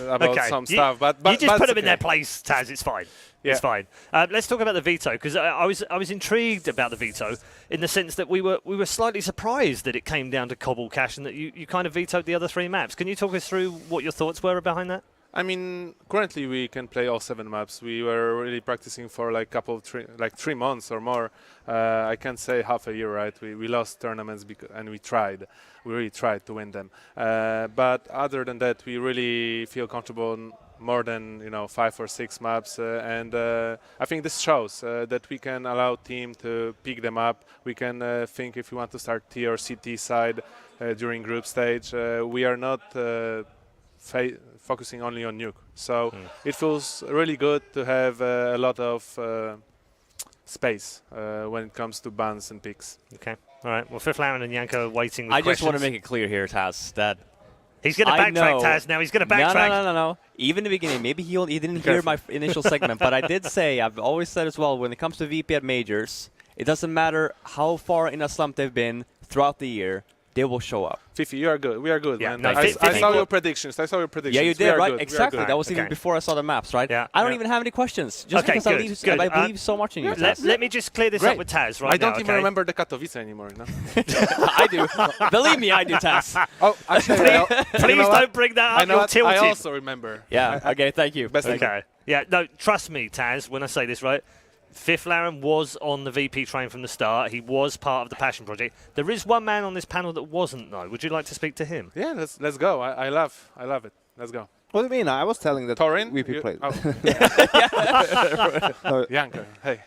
F: about some stuff, but
A: you just put them in their place, Taz. It's fine. Yeah. It's fine. Let's talk about the veto, because I was intrigued about the veto in the sense that we were slightly surprised that it came down to Cobble Cash and that you kind of vetoed the other 3 maps. Can you talk us through what your thoughts were behind that?
F: I mean, currently we can play all 7 maps. We were really practicing for like 3 months or more. I can't say half a year, right? We lost tournaments and we really tried to win them. But other than that, we really feel comfortable more than 5 or 6 maps, and I think this shows that we can allow team to pick them up. We can think if we want to start T or CT side during group stage. We are not focusing only on nuke, so it feels really good to have a lot of space when it comes to bans and picks.
A: Okay, all right. Well, Fiflaren and Janko are waiting with
C: I
A: questions.
C: just want to make it clear here, Taz, that
A: he's going to backtrack, Taz, now. He's going to backtrack.
C: No. Even in the beginning, maybe he didn't hear my initial segment, but I did say, I've always said as well, when it comes to VP at majors, it doesn't matter how far in a slump they've been throughout the year, they will show up.
F: Fifi, you are good. We are good, man.
A: No,
F: I saw your predictions.
C: Yeah, you did, right? Exactly. That was even before I saw the maps, right?
A: Yeah.
C: I don't even have any questions. Just because I believe so much in you.
A: Let me just clear this up with Taz right now.
F: I don't even remember the Katowice anymore. No?
C: I do. Believe me, I do, Taz.
F: Oh, actually,
A: please don't bring that up. You're tilted.
F: I also remember.
C: Yeah. Okay. Thank you.
A: Okay. Yeah. No. Trust me, Taz. When I say this, right? Fiflaren was on the VP train from the start. He was part of the Passion Project. There is one man on this panel that wasn't, though. Would you like to speak to him?
F: Yeah, let's go. I love it. Let's go.
B: What do you mean? I was telling that
F: Torin,
B: VP played.
F: Janko, hey.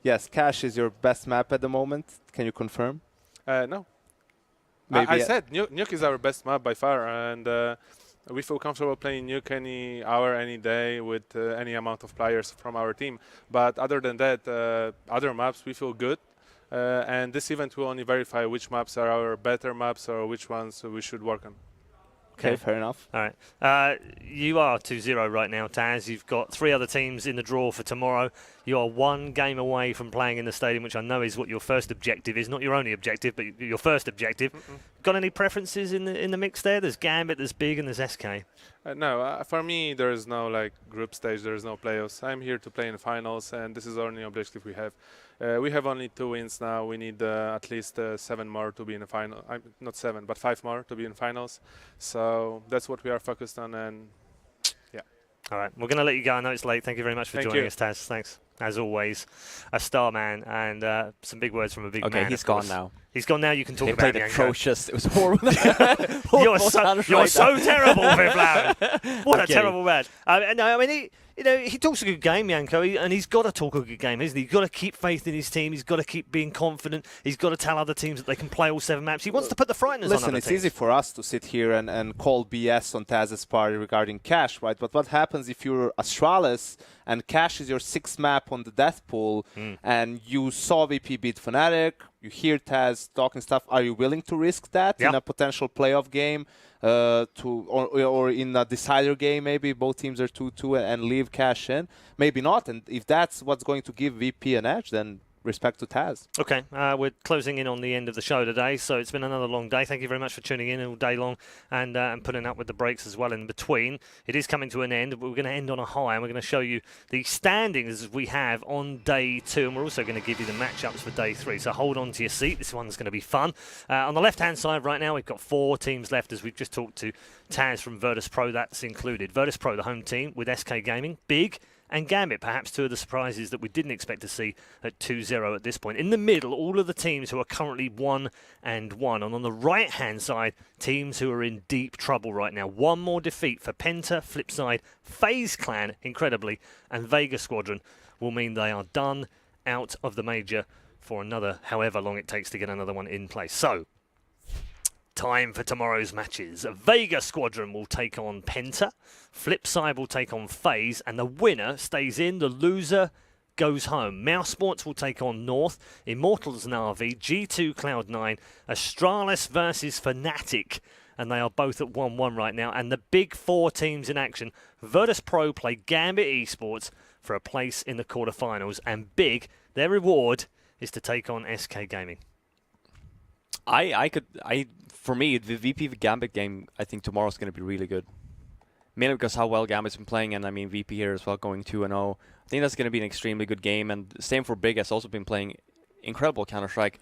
B: Yes, Cash is your best map at the moment. Can you confirm?
F: No. I said Nuke is our best map by far, and we feel comfortable playing Nuke any hour, any day with any amount of players from our team. But other than that, other maps we feel good. And this event will only verify which maps are our better maps or which ones we should work on.
B: Okay, fair enough.
A: All right. You are 2-0 right now, Taz. You've got 3 other teams in the draw for tomorrow. You are 1 game away from playing in the stadium, which I know is what your first objective is. Not your only objective, but your first objective. Got any preferences in the mix there? There's Gambit, there's Big, and there's SK.
F: No, for me, there is no group stage. There is no playoffs. I'm here to play in the finals, and this is the only objective we have. We have only 2 wins now. We need at least 7 more to be in the final. Not 7, but 5 more to be in finals. So that's what we are focused on, and yeah.
A: All right, we're going to let you go. I know it's late. Thank you very much for joining us, Taz. Thanks. As always, a star man and some big words from a big man.
C: Okay, he's gone now.
A: He's gone now. You can talk
C: They
A: about
C: played
A: it.
C: atrocious. It was horrible.
A: You're so terrible, Vivlan. What a terrible man. No, I mean, he talks a good game, Janko, and he's got to talk a good game, isn't he? He's got to keep faith in his team. He's got to keep being confident. He's got to tell other teams that they can play all 7 maps. He wants to put the frighteners on other teams.
B: Listen, it's easy for us to sit here and call BS on Taz's part regarding Cash, right? But what happens if you're Astralis and Cash is your 6th map on the death pool and you saw VP beat Fnatic, you hear Taz talking stuff, are you willing to risk that in a potential playoff game? Or in a decider game, maybe both teams are 2-2 and leave Cash in? Maybe not. And if that's what's going to give VP an edge, then respect to Taz.
A: Okay, we're closing in on the end of the show today, so it's been another long day. Thank you very much for tuning in all day long and putting up with the breaks as well in between. It is coming to an end, but we're going to end on a high, and we're going to show you the standings we have on day 2, and we're also going to give you the matchups for day 3. So hold on to your seat. This one's going to be fun. On the left-hand side right now, we've got 4 teams left, as we've just talked to Taz from Virtus.Pro. That's included. Virtus.Pro, the home team, with SK Gaming, Big, and Gambit, perhaps 2 of the surprises that we didn't expect to see at 2-0 at this point. In the middle, all of the teams who are currently 1-1. And on the right-hand side, teams who are in deep trouble right now. 1 more defeat for Penta, Flipside, FaZe Clan, incredibly, and Vega Squadron will mean they are done out of the major for another, however long it takes to get another one in place. So, time for tomorrow's matches. Vega Squadron will take on Penta, Flipside will take on FaZe, and the winner stays in, the loser goes home. Mouse Sports will take on North, Immortals Na'Vi, G2 Cloud9, Astralis versus Fnatic, and they are both at 1-1 right now. And the big 4 teams in action, Virtus.Pro play Gambit Esports for a place in the quarterfinals, and Big, their reward is to take on SK Gaming.
C: For me, the VP Gambit game, I think tomorrow's going to be really good. Mainly because how well Gambit's been playing, and I mean VP here as well, going 2-0. I think that's going to be an extremely good game, and same for Big, has also been playing incredible Counter-Strike.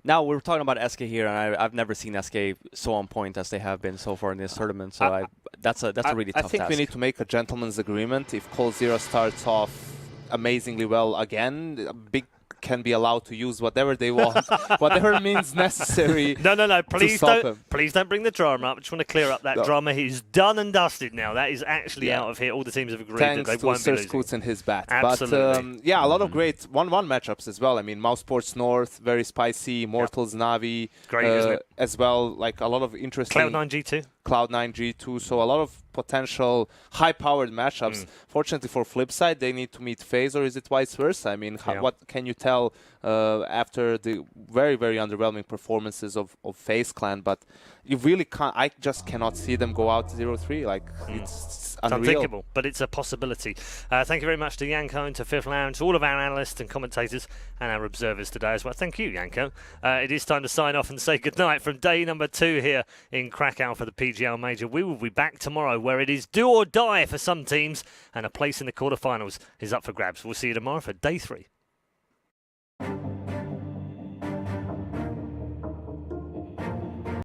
C: Now, we're talking about SK here, and I've never seen SK so on point as they have been so far in this tournament, so that's a really tough task.
B: I think we need to make a gentleman's agreement. If Cold-Zero starts off amazingly well again, Big can be allowed to use whatever they want, whatever means necessary.
A: No, please don't bring the drama up. I just want to clear up that drama. He's done and dusted now. That is actually out of here. All the teams have agreed that they won't be losing.
B: Scoots and his bat.
A: Absolutely.
B: But a lot of great 1-1 matchups as well. I mean, Mouse Sports North, very spicy. Immortals Na'Vi,
A: great, isn't it?
B: As well. Like a lot of interesting.
A: Cloud9 G2.
B: Cloud9 G2, so a lot of potential high-powered matchups. Fortunately for Flipside, they need to meet FaZe, or is it vice versa? I mean, what can you tell after the very, very underwhelming performances of FaZe Clan? But you really can't. I just cannot see them go out 0-3. Like it's unreal.
A: Unthinkable, but it's a possibility. Thank you very much to Janko and to Fifth Lounge, to all of our analysts and commentators and our observers today as well. Thank you, Janko. It is time to sign off and say goodnight from day number 2 here in Krakow for the PGL Major. We will be back tomorrow, where it is do or die for some teams, and a place in the quarterfinals is up for grabs. We'll see you tomorrow for day 3.